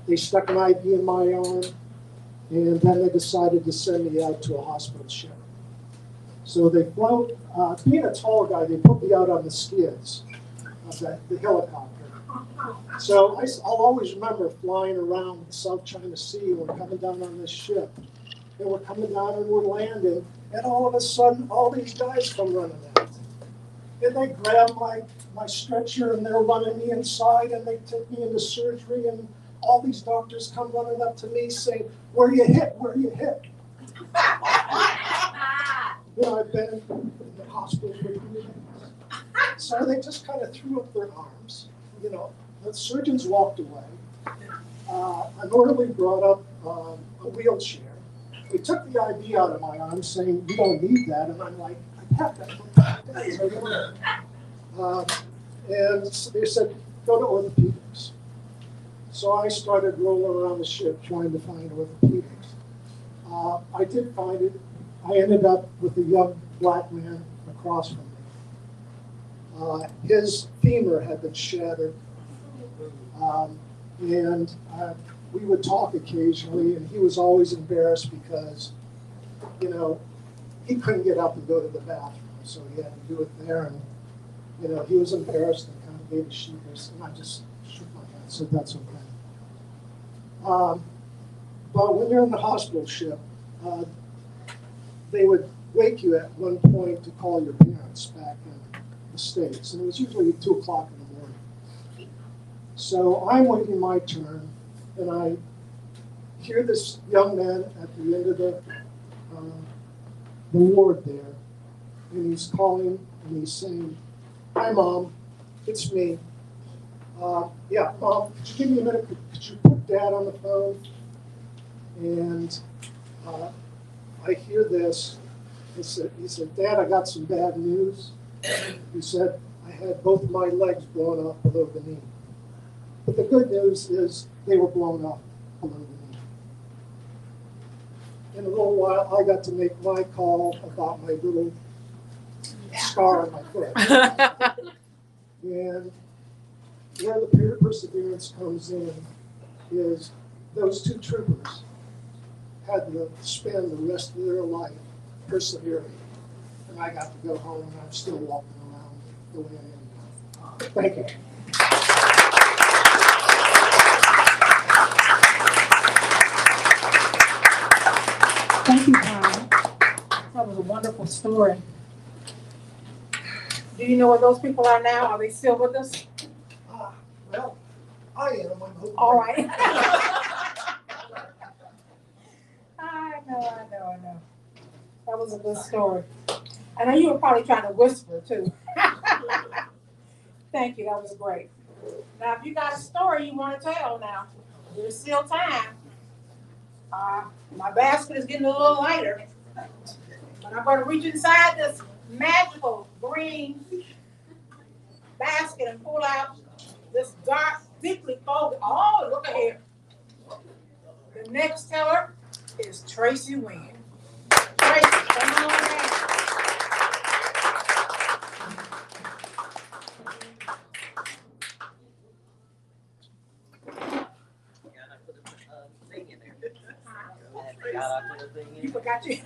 D: They stuck an IV in my arm, and then they decided to send me out to a hospital ship. So they float, being a tall guy, they put me out on the skids of the helicopter. So I'll always remember flying around the South China Sea. We're coming down on this ship, and we're coming down and we're landing. And all of a sudden, all these guys come running out. And they grab my stretcher, and they're running me inside, and they take me into surgery, and all these doctors come running up to me saying, where you hit, where you hit? I've been in the hospital for 2 days. So they just kind of threw up their arms. The surgeons walked away. I'm orderly brought up a wheelchair. They took the IV out of my arm, saying, you don't need that. And I'm like, I have that for 5 days. And so they said, go to orthopedics. So I started rolling around the ship trying to find orthopedics. I did find it. I ended up with a young black man across from me. His femur had been shattered. And we would talk occasionally, and he was always embarrassed because, he couldn't get up and go to the bathroom, so he had to do it there. And, he was embarrassed and kind of gave a sheepish, and I just shook my head, said that's okay. But when you're in the hospital ship, they would wake you at one point to call your parents back in the States, and it was usually 2 o'clock in the morning. So I'm waiting my turn, and I hear this young man at the end of the ward there, and he's calling, and he's saying, hi, Mom, it's me. Yeah, Mom, could you give me a minute? Could you put Dad on the phone? And I hear this. He said, Dad, I got some bad news. He said, I had both of my legs blown off below the knee. But the good news is they were blown off below the knee. In a little while, I got to make my call about my little scar on my foot. And where the perseverance comes in is those 2 troopers had to spend the rest of their life persevering. And I got to go home, and I'm still walking around the way I am now. Thank you.
B: Thank you, Tom. That was a wonderful story. Do you know where those people are now? Are they still with us?
C: Well, I am. I'm hoping.
B: All right. I know. That was a good story. I know you were probably trying to whisper too. Thank you, that was great. Now, if you got a story you want to tell now, there's still time. My basket is getting a little lighter, but I'm going to reach inside this magical green basket and pull out this dark, deeply folded. Oh, look at here. The next teller is Tracy Wynn. Tracy, come on down. You forgot you.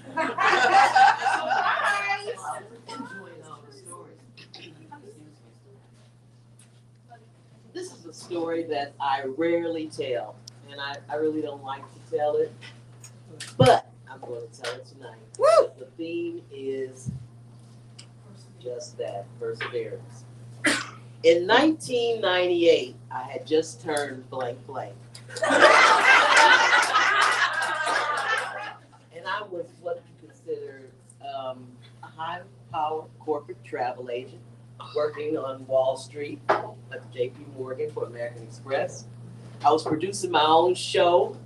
I: This is a story that I rarely tell, and I really don't like to tell it, but I'm going to tell it tonight.
B: Woo!
I: The theme is just that, perseverance. In 1998, I had just turned blank. And I was what you consider a high-powered corporate travel agent working on Wall Street at JP Morgan for American Express. I was producing my own show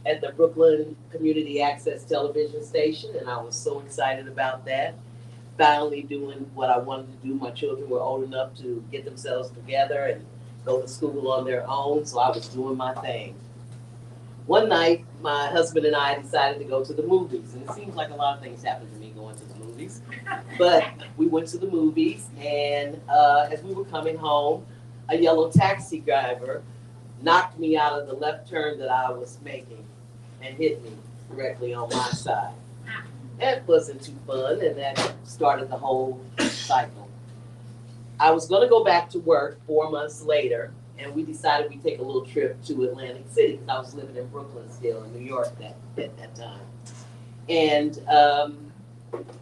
I: at the Brooklyn Community Access Television Station, and I was so excited about that. Finally doing what I wanted to do. My children were old enough to get themselves together and go to school on their own, so I was doing my thing. One night, my husband and I decided to go to the movies, and it seems like a lot of things happen to me going to the movies. But we went to the movies, and as we were coming home, a yellow taxi driver knocked me out of the left turn that I was making and hit me directly on my side. That wasn't too fun, and that started the whole cycle. I was going to go back to work 4 months later, and we decided we'd take a little trip to Atlantic City, because I was living in Brooklyn still, in New York at that time. And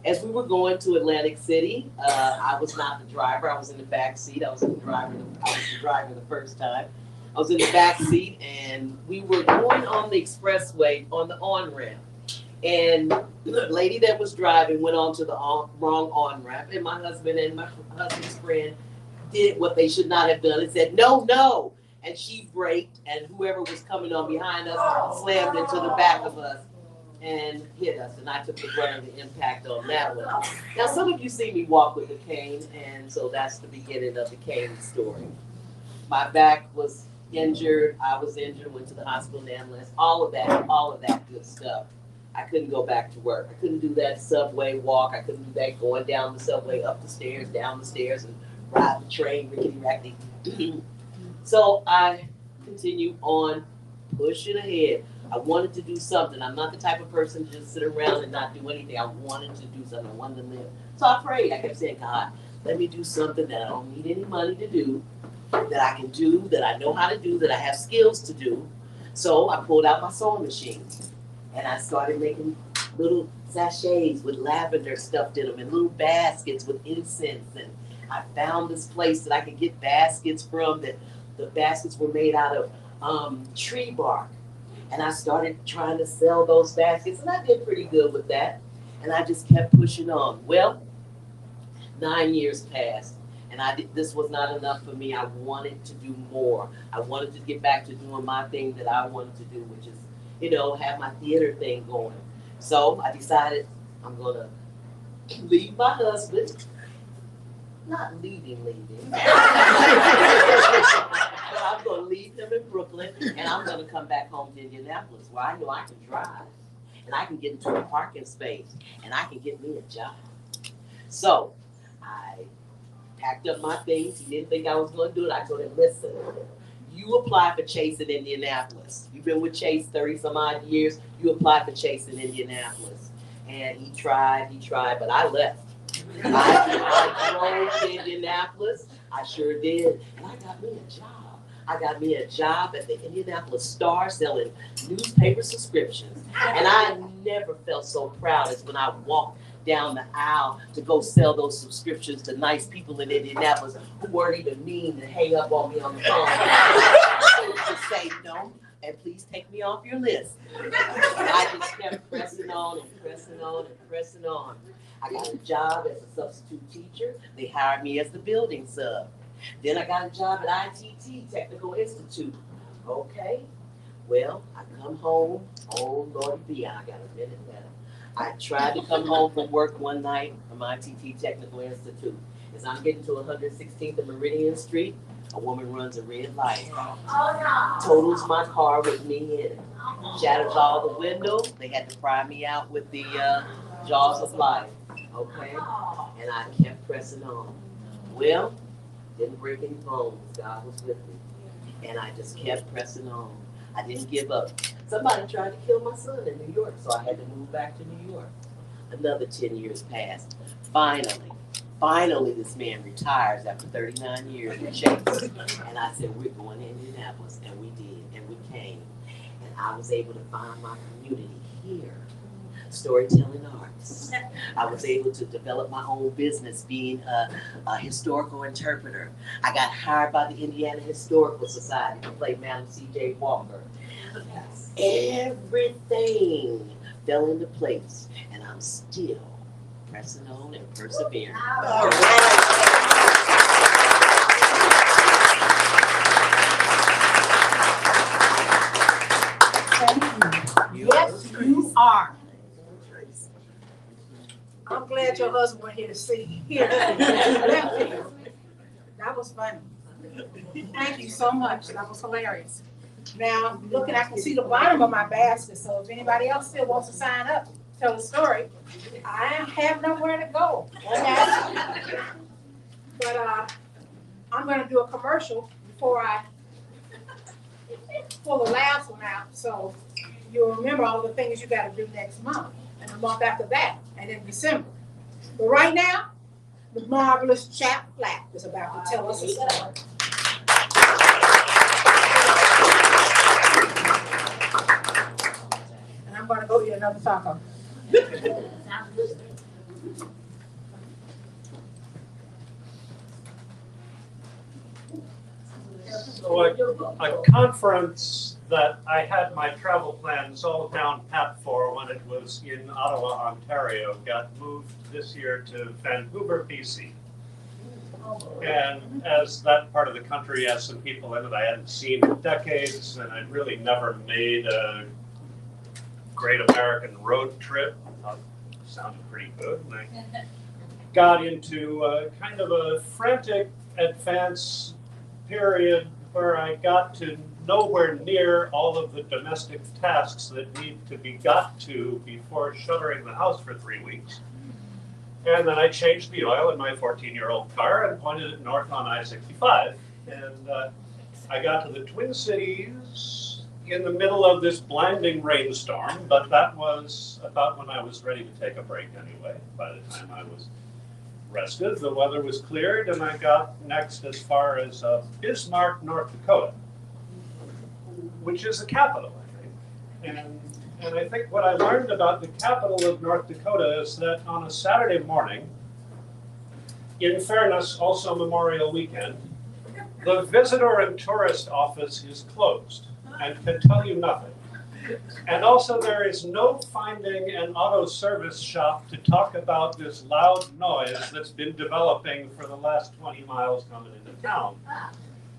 I: as we were going to Atlantic City, I was not the driver. I was in the back seat. I was the driver the first time. I was in the back seat, and we were going on the expressway on the on-ramp. And the lady that was driving went on to the wrong on-ramp, and my husband and my husband's friend did what they should not have done and said, no. And she braked, and whoever was coming on behind us slammed into the back of us and hit us. And I took the brunt of the impact on that one. Now, some of you see me walk with a cane, and so that's the beginning of the cane story. My back was injured. I was injured, went to the hospital in ambulance, all of that good stuff. I couldn't go back to work. I couldn't do that subway walk. I couldn't do that going down the subway, up the stairs, down the stairs, and ride the train, rickety-rackety. So I continued on pushing ahead. I wanted to do something. I'm not the type of person to just sit around and not do anything. I wanted to do something. I wanted to live. So I prayed. I kept saying, God, let me do something that I don't need any money to do, that I can do, that I know how to do, that I have skills to do. So I pulled out my sewing machine, and I started making little sachets with lavender stuffed in them and little baskets with incense. And I found this place that I could get baskets from, that the baskets were made out of tree bark. And I started trying to sell those baskets, and I did pretty good with that. And I just kept pushing on. Well, 9 years passed, and this was not enough for me. I wanted to do more. I wanted to get back to doing my thing that I wanted to do, which is, have my theater thing going. So I decided I'm gonna leave my husband, not leaving. But I'm gonna leave him in Brooklyn, and I'm gonna come back home to Indianapolis, where I know I can drive, and I can get into a parking space, and I can get me a job. So I packed up my things. He didn't think I was gonna do it. I told him, listen, you apply for Chase in Indianapolis. You've been with Chase 30 some odd years. You apply for Chase in Indianapolis. And he tried, but I left. I drove to Indianapolis. I sure did. And I got me a job. I got me a job at the Indianapolis Star selling newspaper subscriptions. And I never felt so proud as when I walked down the aisle to go sell those subscriptions to nice people in Indianapolis who weren't even mean to hang up on me on the phone. To say no, and please take me off your list. I just kept pressing on and pressing on and pressing on. I got a job as a substitute teacher. They hired me as the building sub. Then I got a job at ITT, Technical Institute. Okay, well, I come home. Oh, Lord be, I got a minute left. I tried to come home from work one night from ITT Technical Institute. As I'm getting to 116th and Meridian Street, a woman runs a red light. Totals my car with me in it. Shatters all the windows. They had to pry me out with the jaws of life. Okay? And I kept pressing on. Well, didn't break any bones. God was with me. And I just kept pressing on. I didn't give up. Somebody tried to kill my son in New York, so I had to move back to New York. Another 10 years passed. Finally, this man retires after 39 years in Chase. And I said, we're going to Indianapolis. And we did, and we came. And I was able to find my community here. Storytelling arts. I was able to develop my own business being a historical interpreter. I got hired by the Indiana Historical Society to play Madam C.J. Walker. Everything fell into place, and I'm still pressing on and persevering. All right.
B: Yes, you are. I'm glad your husband went here to see here. That was funny. Thank you so much. That was hilarious. Now, looking, I can see the bottom of my basket, so if anybody else still wants to sign up, tell a story, I have nowhere to go. Okay? But I'm gonna do a commercial before I pull the last one out, so you'll remember all the things you gotta do next month, and the month after that, and in December. But right now, the marvelous Chap Flat is about to tell us a story. And I'm gonna go eat another taco.
D: So a conference that I had my travel plans all down pat for when it was in Ottawa, Ontario, got moved this year to Vancouver, BC. And as that part of the country has some people in it I hadn't seen in decades, and I'd really never made a great American road trip. I thought it sounded pretty good. And I got into kind of a frantic advance period where I got to nowhere near all of the domestic tasks that need to be got to before shuttering the house for 3 weeks. And then I changed the oil in my 14-year-old car and pointed it north on I-65. And I got to the Twin Cities in the middle of this blinding rainstorm, but that was about when I was ready to take a break anyway. By the time I was rested, the weather was cleared, and I got next as far as Bismarck, North Dakota, which is the capital, I think. And I think what I learned about the capital of North Dakota is that on a Saturday morning, in fairness, also Memorial Weekend, the visitor and tourist office is closed and can tell you nothing. And also there is no finding an auto service shop to talk about this loud noise that's been developing for the last 20 miles coming into town.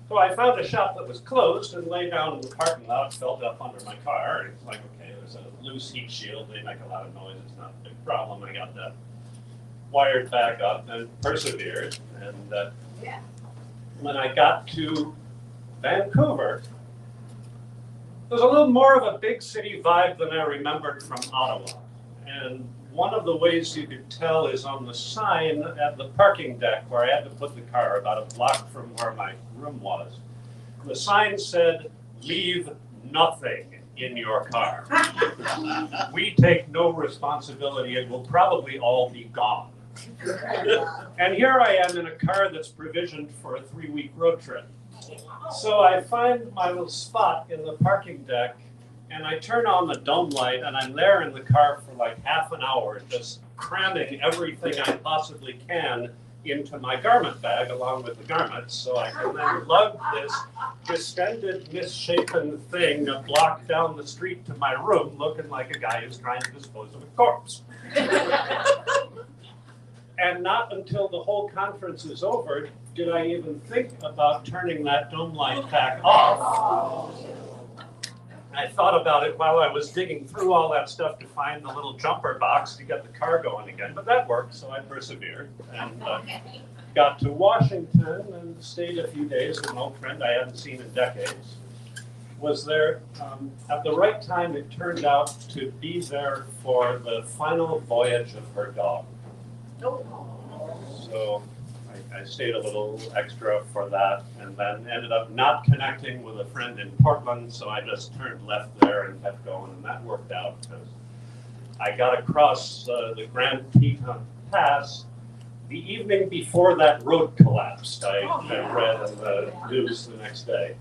D: So I found a shop that was closed and lay down in the parking lot, felt up under my car, and it's like, okay, there's a loose heat shield, they make a lot of noise, it's not a big problem. I got that wired back up and persevered. And when I got to Vancouver, there's a little more of a big city vibe than I remembered from Ottawa. And one of the ways you could tell is on the sign at the parking deck where I had to put the car about a block from where my room was. The sign said, "Leave nothing in your car. We take no responsibility. It will probably all be gone." And here I am in a car that's provisioned for a 3-week road trip. So I find my little spot in the parking deck And I turn on the dome light and I'm there in the car for like half an hour, just cramming everything I possibly can into my garment bag along with the garments, so I can then lug this distended, misshapen thing a block down the street to my room looking like a guy who's trying to dispose of a corpse. And not until the whole conference is over did I even think about turning that dome light back off. I thought about it while I was digging through all that stuff to find the little jumper box to get the car going again, but that worked, so I persevered and got to Washington and stayed a few days with an old friend I hadn't seen in decades. Was there at the right time. It turned out to be there for the final voyage of her dog. So I stayed a little extra for that and then ended up not connecting with a friend in Portland, so I just turned left there and kept going, and that worked out because I got across the Grand Teton Pass the evening before that road collapsed. I read in the news the next day.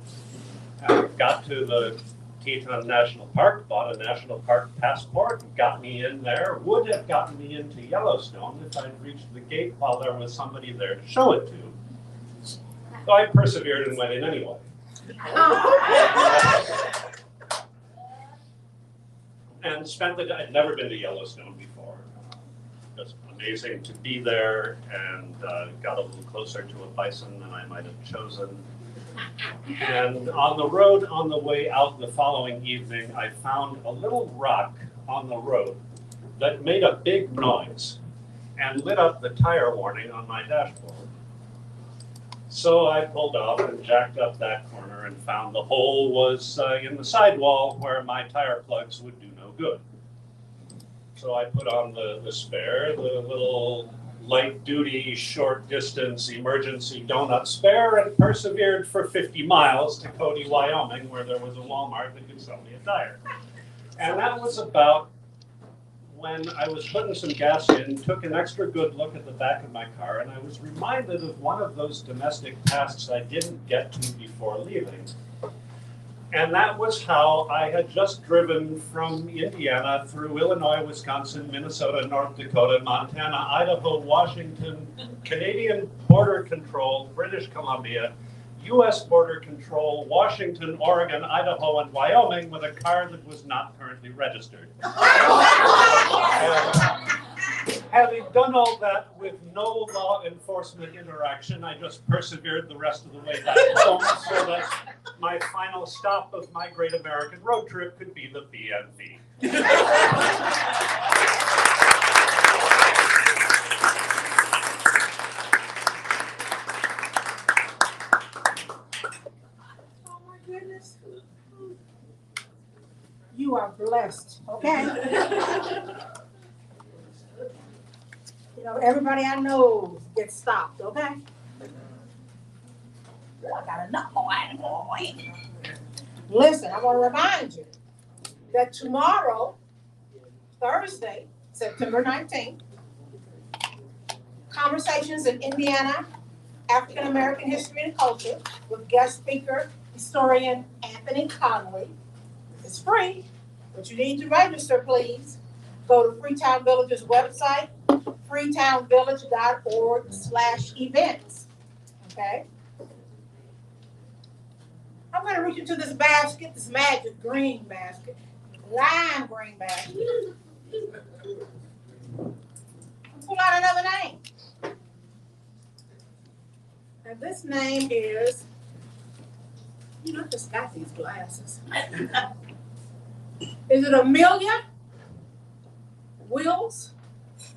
D: I got to the Teton National Park, bought a National Park passport, got me in there, would have gotten me into Yellowstone if I'd reached the gate while there was somebody there to show it to. So I persevered and went in anyway. And spent the day. I'd never been to Yellowstone before. Just amazing to be there, and got a little closer to a bison than I might have chosen. And on the road, on the way out the following evening, I found a little rock on the road that made a big noise and lit up the tire warning on my dashboard. So I pulled off and jacked up that corner and found the hole was in the sidewall where my tire plugs would do no good. So I put on the spare, the little light-duty, short-distance emergency donut spare, and persevered for 50 miles to Cody, Wyoming, where there was a Walmart that could sell me a tire. And that was about when I was putting some gas in, took an extra good look at the back of my car, and I was reminded of one of those domestic tasks I didn't get to before leaving. And that was how I had just driven from Indiana through Illinois, Wisconsin, Minnesota, North Dakota, Montana, Idaho, Washington, Canadian border control, British Columbia, US border control, Washington, Oregon, Idaho, and Wyoming with a car that was not currently registered. Having done all that with no law enforcement interaction, I just persevered the rest of the way back home so that my final stop of my great American road trip could be the BNV.
B: Oh my goodness. You are blessed, okay? You know, everybody I know gets stopped, okay? I got enough boy. Listen, I want to remind you that tomorrow, Thursday, September 19th, Conversations in Indiana, African American History and Culture with guest speaker, historian Anthony Conley. It's free, but you need to register, please. Go to Freetown Village's website, freetownvillage.org/events, okay? I'm gonna reach into this basket, this magic green basket, lime green basket. Pull out another name. And this name is, you know, I just got these glasses. Is it Amelia, Wills,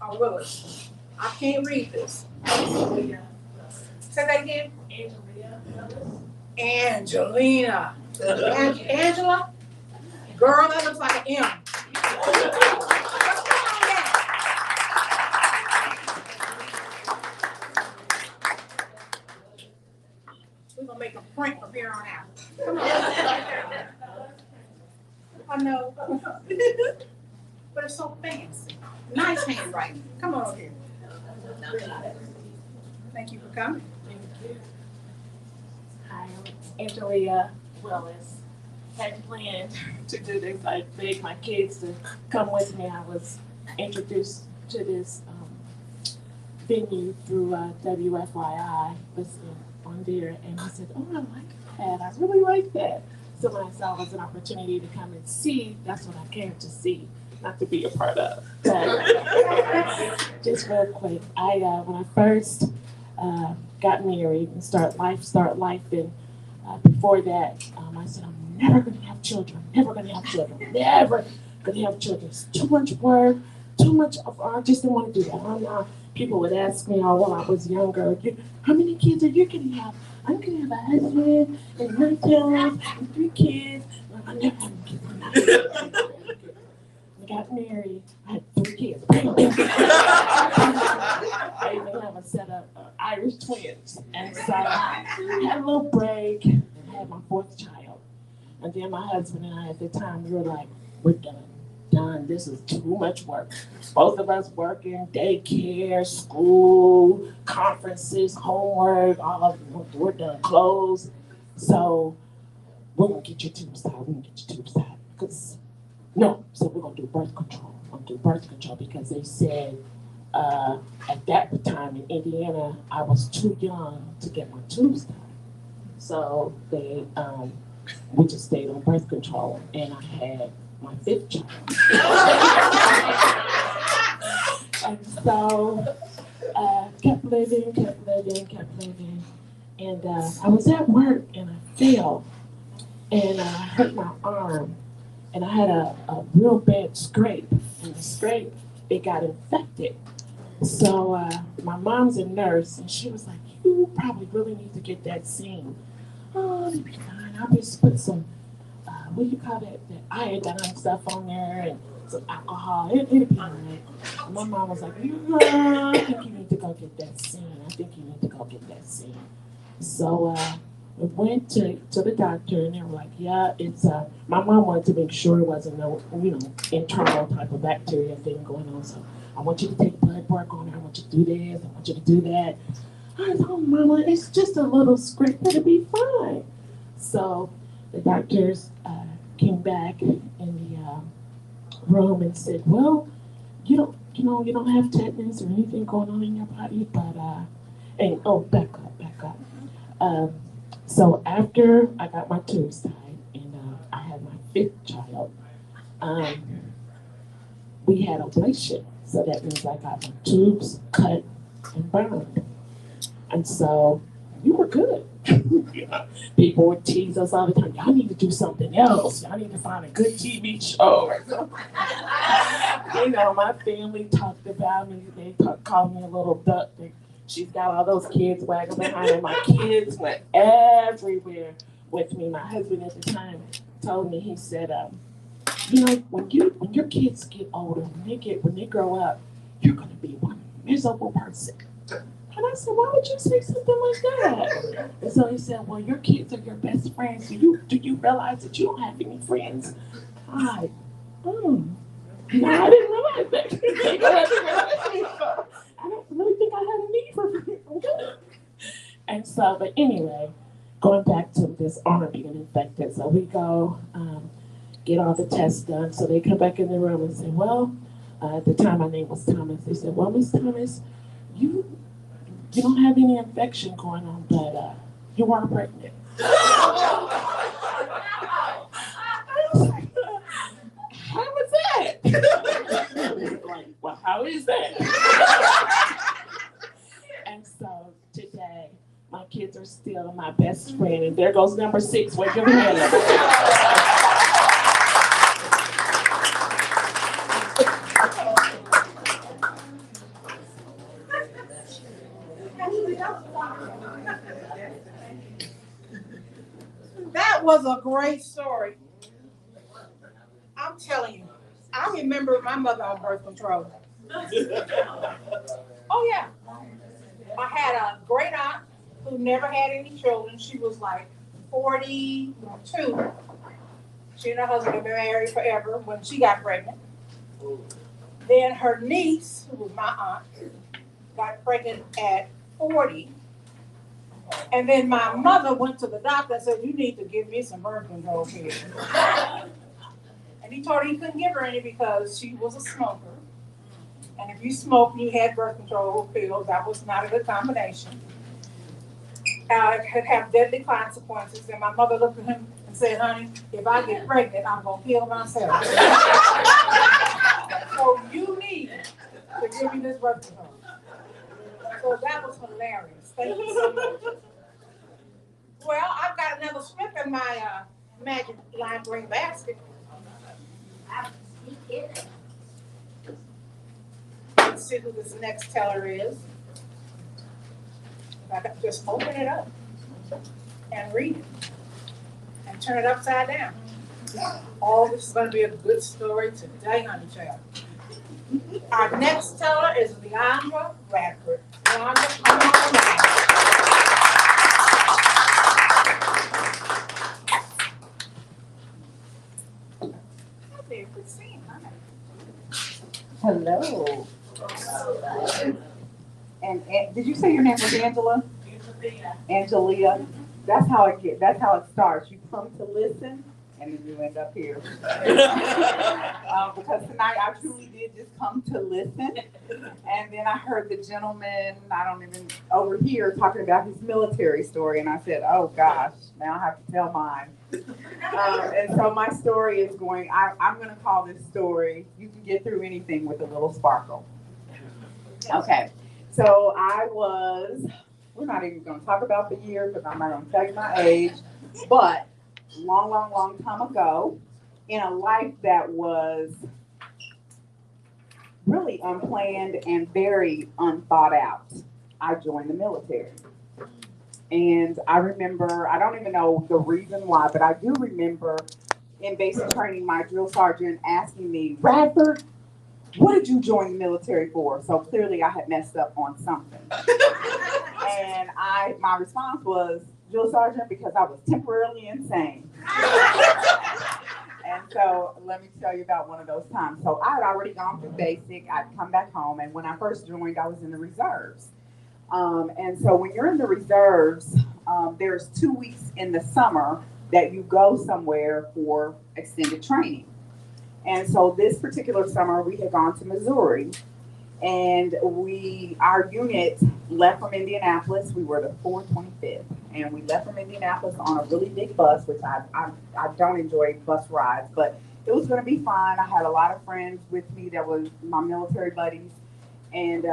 B: or Willis? I can't read this. Say that again. Angelina. Angela? Girl, that looks like an M. We're going to make a print from here on out. Come on. I know. But it's so fancy. Nice handwriting. Come on over here. Thank you for coming.
F: Hi, I'm Angelia Willis.
J: hadn't planned to do this. I begged my kids to come with me. I was introduced to this venue through WFYI, listening on there, and I said, "Oh, I like that. I really like that." So when I saw it was an opportunity to come and see, that's what I came to see, not to be a part of. But just real quick, when I first got married and start life, and before that, I said, I'm never gonna have children, never gonna have children, never gonna have children. It's too much work, too much of, I just didn't want to do that. People would ask me, while I was younger, how many kids are you gonna have? I'm gonna have a husband and 9 children and 3 kids. I'm never having kids. I'm not having kids. I got married. I had 3 kids. I even have a set of Irish twins. And so I had a little break and I had my 4th child. And then my husband and I at the time, we were like, we're done. This is too much work. Both of us working, daycare, school, conferences, homework, all of it. We're done, clothes. So we're gonna get your tubes tied. So we're gonna do birth control. Because they said at that time in Indiana, I was too young to get my tubes tied. So we just stayed on birth control, and I had my 5th child. And so kept living. And I was at work and I fell and I hurt my arm. And I had a real bad scrape. And the scrape, it got infected. So my mom's a nurse and she was like, you probably really need to get that seen. Oh, it'll be fine. I'll just put some what do you call that iodine stuff on there and some alcohol. It'll be all right. My mom was like, I think you need to go get that seen. So we went to the doctor and they were like, yeah, it's my mom wanted to make sure it wasn't no, internal type of bacteria thing going on. So I want you to take blood work on her. I want you to do this. I want you to do that. I told Mama, it's just a little scrape. It'll be fine. So the doctors came back in the room and said, well, you don't have tetanus or anything going on in your body, but back up. So after I got my tubes tied and I had my 5th child, we had ablation. So that means I got my tubes cut and burned. And so we were good. People would tease us all the time. Y'all need to do something else. Y'all need to find a good TV show or something. My family talked about me. They called me a little duck. She's got all those kids wagging behind her. My kids went everywhere with me. My husband at the time told me, he said, when your kids get older, when they grow up, you're gonna be one miserable person. And I said, why would you say something like that? And so he said, well, your kids are your best friends. Do you realize that you don't have any friends? No, I didn't realize that. I don't really think I had a need for friends. I'm good. And so, but anyway, going back to this arm being infected. So we go get all the tests done. So they come back in the room and say, well, at the time my name was Thomas. They said, well, Miss Thomas, you don't have any infection going on, but you are pregnant. How was that? Like, well, how is that? And so today, my kids are still my best friend, and there goes number 6. Where's your hand?
B: That was a great story. I'm telling you, I remember my mother on birth control. Oh yeah. I had a great aunt who never had any children. She was like 42. She and her husband had been married forever when she got pregnant. Then her niece, who was my aunt, got pregnant at 40. And then my mother went to the doctor and said, you need to give me some birth control pills. And he told her he couldn't give her any because she was a smoker. And if you smoked and you had birth control pills, that was not a good combination. It could have deadly consequences. And my mother looked at him and said, honey, if I get pregnant, I'm going to kill myself. So you need to give me this birth control. So that was hilarious. Thank you so much. Well, I've got another strip in my magic lime green basket. Let's see who this next teller is. I can just open it up and read it and turn it upside down. Oh, this is going to be a good story today, honey child. Our next teller is Leandra Radford. Leandra, come on down. Hi there, good seeing you.
K: Hello. And did you say your name was Angela? Angelia. That's how it starts. You come to listen and then you end up here. Because tonight I truly did just come to listen. And then I heard the gentleman, over here talking about his military story. And I said, oh gosh, now I have to tell mine. And so my story is I'm going to call this story, you can get through anything with a little sparkle. Okay, so we're not even going to talk about the year because I'm not going to tell you my age, but long time ago, in a life that was really unplanned and very unthought out, I joined the military. And I remember, I don't even know the reason why, but I do remember in basic training, my drill sergeant asking me, Radford, what did you join the military for? So clearly I had messed up on something. And my response was, drill sergeant, because I was temporarily insane. And so let me tell you about one of those times. So I had already gone through basic, I'd come back home, and when I first joined, I was in the reserves. And so when you're in the reserves, there's 2 weeks in the summer that you go somewhere for extended training. And so this particular summer, we had gone to Missouri, and our unit left from Indianapolis. We were the 425th, and we left from Indianapolis on a really big bus, which I don't enjoy bus rides, but it was going to be fine. I had a lot of friends with me that was my military buddies, and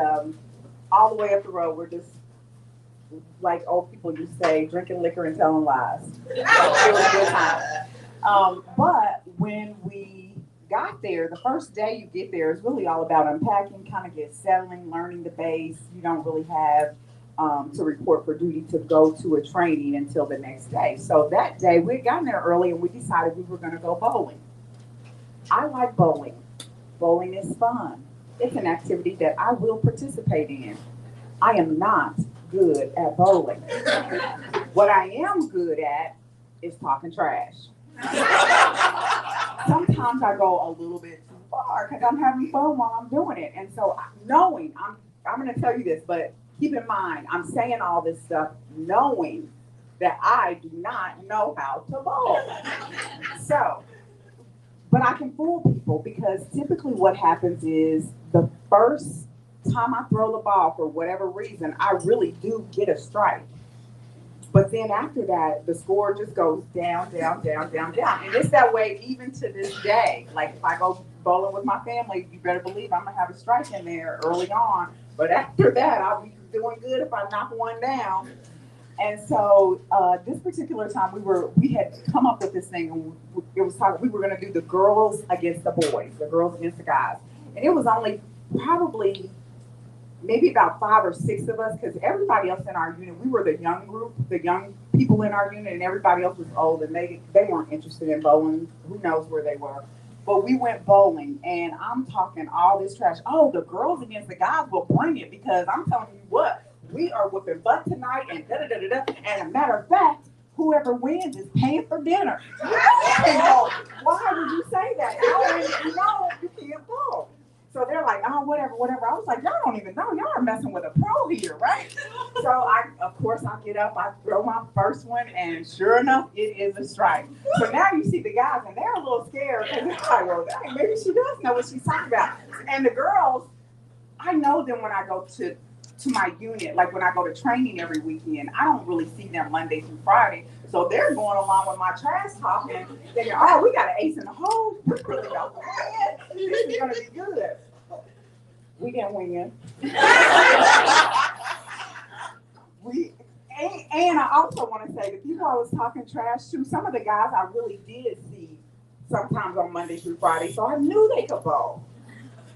K: all the way up the road, we're just, like old people used to say, drinking liquor and telling lies. It was a good time. But when we got there, the first day you get there is really all about unpacking, kind of get settling, learning the base. You don't really have to report for duty to go to a training until the next day. So that day we had gotten there early and we decided we were going to go bowling. I like bowling. Bowling is fun. It's an activity that I will participate in. I am not good at bowling. What I am good at is talking trash. Sometimes I go a little bit too far because I'm having fun while I'm doing it. And so knowing, I'm going to tell you this, but keep in mind, I'm saying all this stuff knowing that I do not know how to bowl. So, but I can fool people because typically what happens is the first time I throw the ball for whatever reason, I really do get a strike. But then after that, the score just goes down, down, down, down, down. And it's that way even to this day. Like if I go bowling with my family, you better believe I'm gonna have a strike in there early on. But after that, I'll be doing good if I knock one down. And so this particular time we had come up with this thing, and it was talking, we were gonna do the girls against the boys, the girls against the guys. And it was only probably maybe about 5 or 6 of us, because everybody else in our unit, we were the young group, the young people in our unit, and everybody else was old, and they weren't interested in bowling. Who knows where they were. But we went bowling, and I'm talking all this trash. Oh, the girls against the guys will bring it, because I'm telling you what, we are whipping butt tonight, and da-da-da-da-da. And as a matter of fact, whoever wins is paying for dinner. Why would you say that? You can't bowl. So they're like, oh, whatever. I was like, y'all don't even know. Y'all are messing with a pro here, right? So of course, I get up, I throw my first one, and sure enough, it is a strike. So now you see the guys, and they're a little scared because they're like, well, dang, maybe she does know what she's talking about. And the girls, I know them when I go to my unit, like when I go to training every weekend. I don't really see them Monday through Friday. So they're going along with my trash talking, thinking, oh, we got an ace in the hole. We really don't win. This is going to be good. We didn't win. And I also want to say, the people I was talking trash to, some of the guys I really did see sometimes on Monday through Friday, so I knew they could bowl.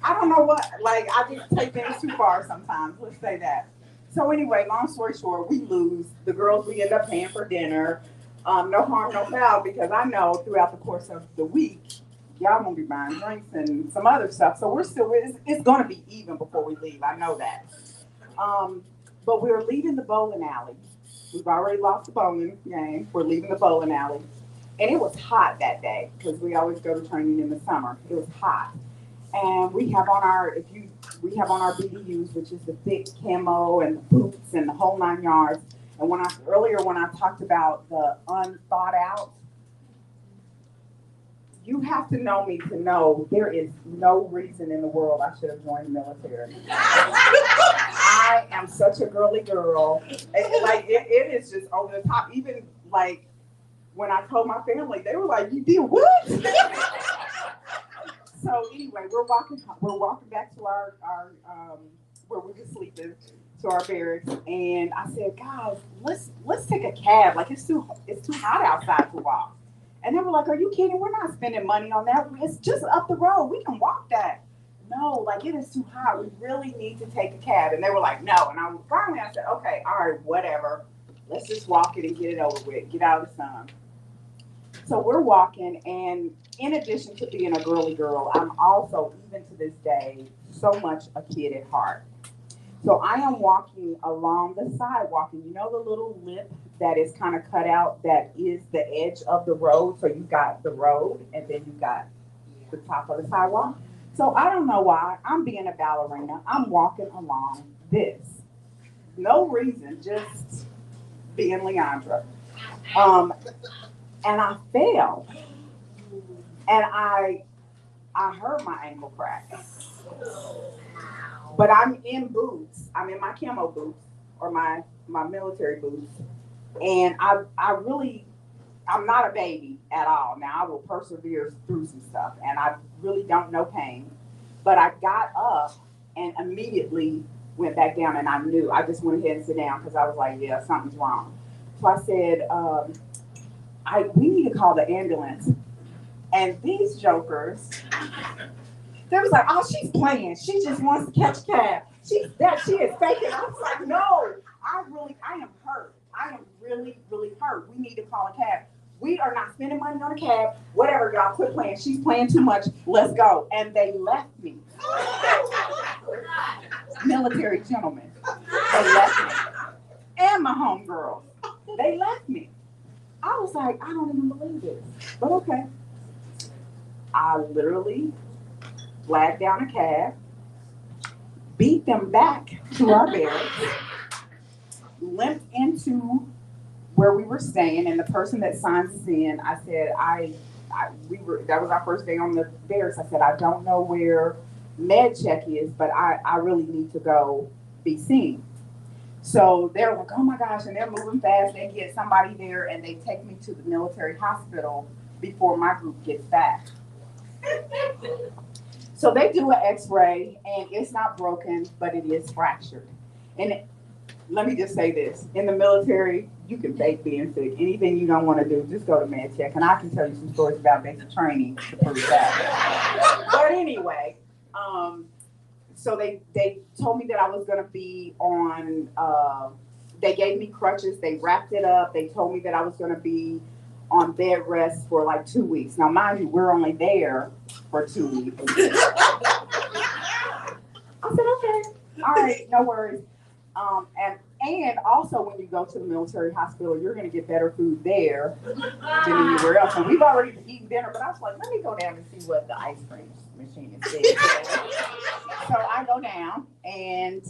K: I don't know what, like, I just take things too far sometimes, let's say that. So anyway, long story short, we lose. The girls, we end up paying for dinner. No harm, no foul, because I know throughout the course of the week, y'all gonna be buying drinks and some other stuff. So it's gonna be even before we leave. I know that. But we're leaving the bowling alley. We've already lost the bowling game. We're leaving the bowling alley. And it was hot that day because we always go to training in the summer. It was hot. And we have on our BDUs, which is the thick camo and the boots and the whole 9 yards. And when I talked about the unthought out, you have to know me to know there is no reason in the world I should have joined the military. I am such a girly girl. It is just over the top. Even like when I told my family, they were like, "You did what?" So anyway, we're walking back to our where we were sleeping, to our barracks, and I said, "Guys, let's take a cab. Like it's too hot outside to walk." And they were like, "Are you kidding? We're not spending money on that. It's just up the road. We can walk that." No, like it is too hot. We really need to take a cab. And they were like, "No." And I said, "Okay, all right, whatever. Let's just walk it and get it over with. Get out of the sun." So we're walking, and in addition to being a girly girl, I'm also, even to this day, so much a kid at heart. So I am walking along the sidewalk, and you know the little lip that is kind of cut out that is the edge of the road? So you got the road, and then you got the top of the sidewalk. So I don't know why, I'm being a ballerina. I'm walking along this. No reason, just being Leandra. And I fell. And I hurt my ankle crack. But I'm in boots. I'm in my camo boots or my military boots. And I'm not a baby at all. Now I will persevere through some stuff and I really don't know pain. But I got up and immediately went back down and I knew. I just went ahead and sit down because I was like, yeah, something's wrong. So I said, we need to call the ambulance. And these jokers, they was like, oh, she's playing. She just wants to catch a cab. She is faking. I was like, no, I am hurt. I am really, really hurt. We need to call a cab. We are not spending money on a cab. Whatever, y'all, quit playing. She's playing too much. Let's go. And they left me. Military gentlemen. They left me. And my homegirls. They left me. I was like, I don't even believe this. But okay. I literally flagged down a cab, beat them back to our barracks, limped into where we were staying, and the person that signs us in, I said, that was our first day on the barracks. I said, I don't know where med check is, but I really need to go be seen. So they're like, oh my gosh, and they're moving fast. They get somebody there, and they take me to the military hospital before my group gets back. So they do an x-ray, and it's not broken, but it is fractured. And let me just say this. In the military, you can fake being sick. Anything you don't want to do, just go to med check. And I can tell you some stories about basic training to prove that. But anyway, so they told me that I was going to be on, they gave me crutches. They wrapped it up. They told me that I was going to be on bed rest for like 2 weeks. Now, mind you, we're only there for 2 weeks. I said, okay, all right, no worries. And also when you go to the military hospital, you're going to get better food there than anywhere else. And we've already eaten dinner, but I was like, let me go down and see what the ice cream machine is doing. go down, and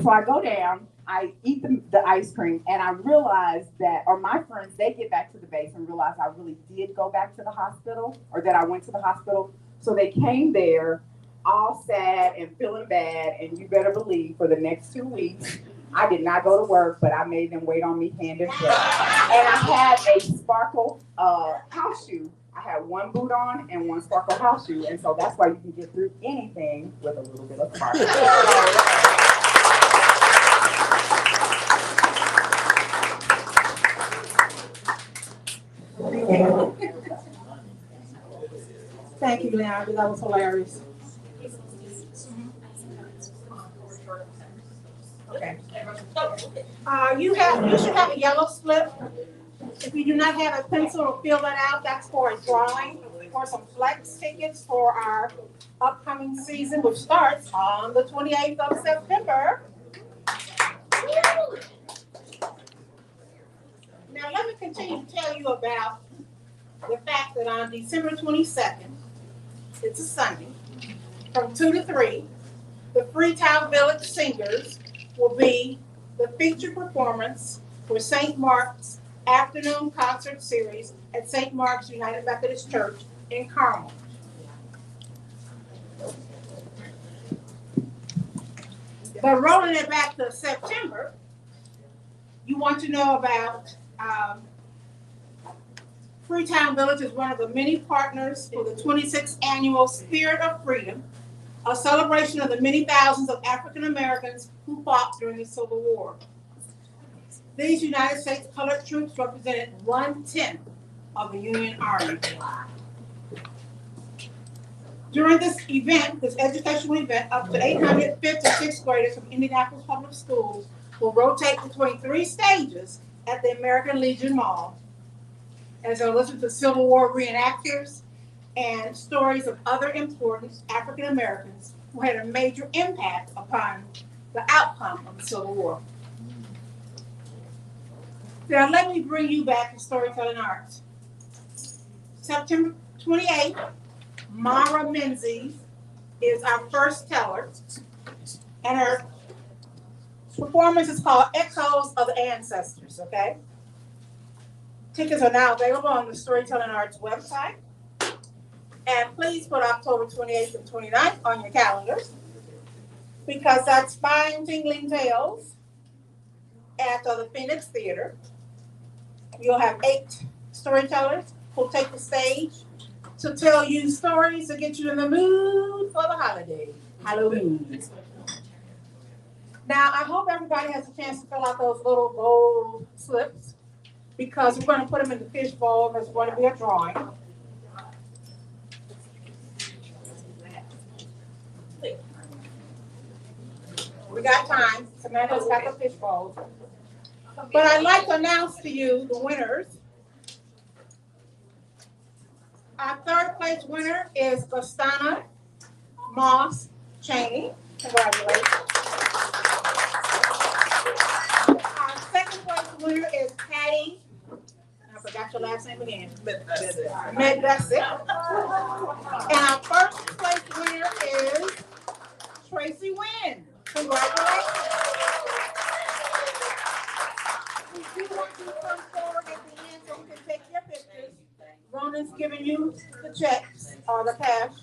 K: so I go down, I eat the ice cream, and I realize that, or my friends, they get back to the base and realize I really did go back to the hospital, or that I went to the hospital. So they came there all sad and feeling bad, and you better believe for the next 2 weeks, I did not go to work, but I made them wait on me hand and foot. And I had a sparkle house shoe. I had one boot on and one sparkle house shoe, and so that's why you can get through anything with a little bit of sparkle.
B: Thank you, Leandra. That was hilarious. Okay. You should have a yellow slip. If you do not have a pencil, fill that out. That's for a drawing for some flex tickets for our upcoming season, which starts on the 28th of September. Now, let me continue to tell you about the fact that on December 22nd, it's a Sunday, from 2 to 3, the Freetown Village Singers will be the featured performance for St. Mark's Afternoon Concert Series at St. Mark's United Methodist Church in Carmel. But rolling it back to September, you want to know about Freetown Village is one of the many partners for the 26th annual Spirit of Freedom, a celebration of the many thousands of African Americans who fought during the Civil War. These United States colored troops represented 1/10 of the Union Army. During this event, this educational event, up to 800 5th and 6th graders from Indianapolis Public Schools will rotate between 3 stages at the American Legion Mall as they'll listen to Civil War reenactors and stories of other important African Americans who had a major impact upon the outcome of the Civil War. Now let me bring you back to storytelling arts. September 28th, Mara Menzies is our first teller, and her performance is called Echoes of the Ancestors, okay? Tickets are now available on the Storytelling Arts website. And please put October 28th and 29th on your calendars, because that's Spine Tingling Tales at the Phoenix Theater. You'll have 8 storytellers who'll take the stage to tell you stories to get you in the mood for the holiday, Halloween. Now, I hope everybody has a chance to fill out those little gold slips, because we're going to put them in the fish bowl. There's going to be a drawing. We got time. Samantha's got the fish bowls. But I'd like to announce to you the winners. Our 3rd place winner is Bastana Moss Cheney. Congratulations. Our 2nd place winner is Patty. I forgot your last name again. Medvesic. And our 1st place winner is Tracy Wynn. Congratulations. We do want you to come forward at the end so we can take your pictures. Ronan's giving you the checks or the cash.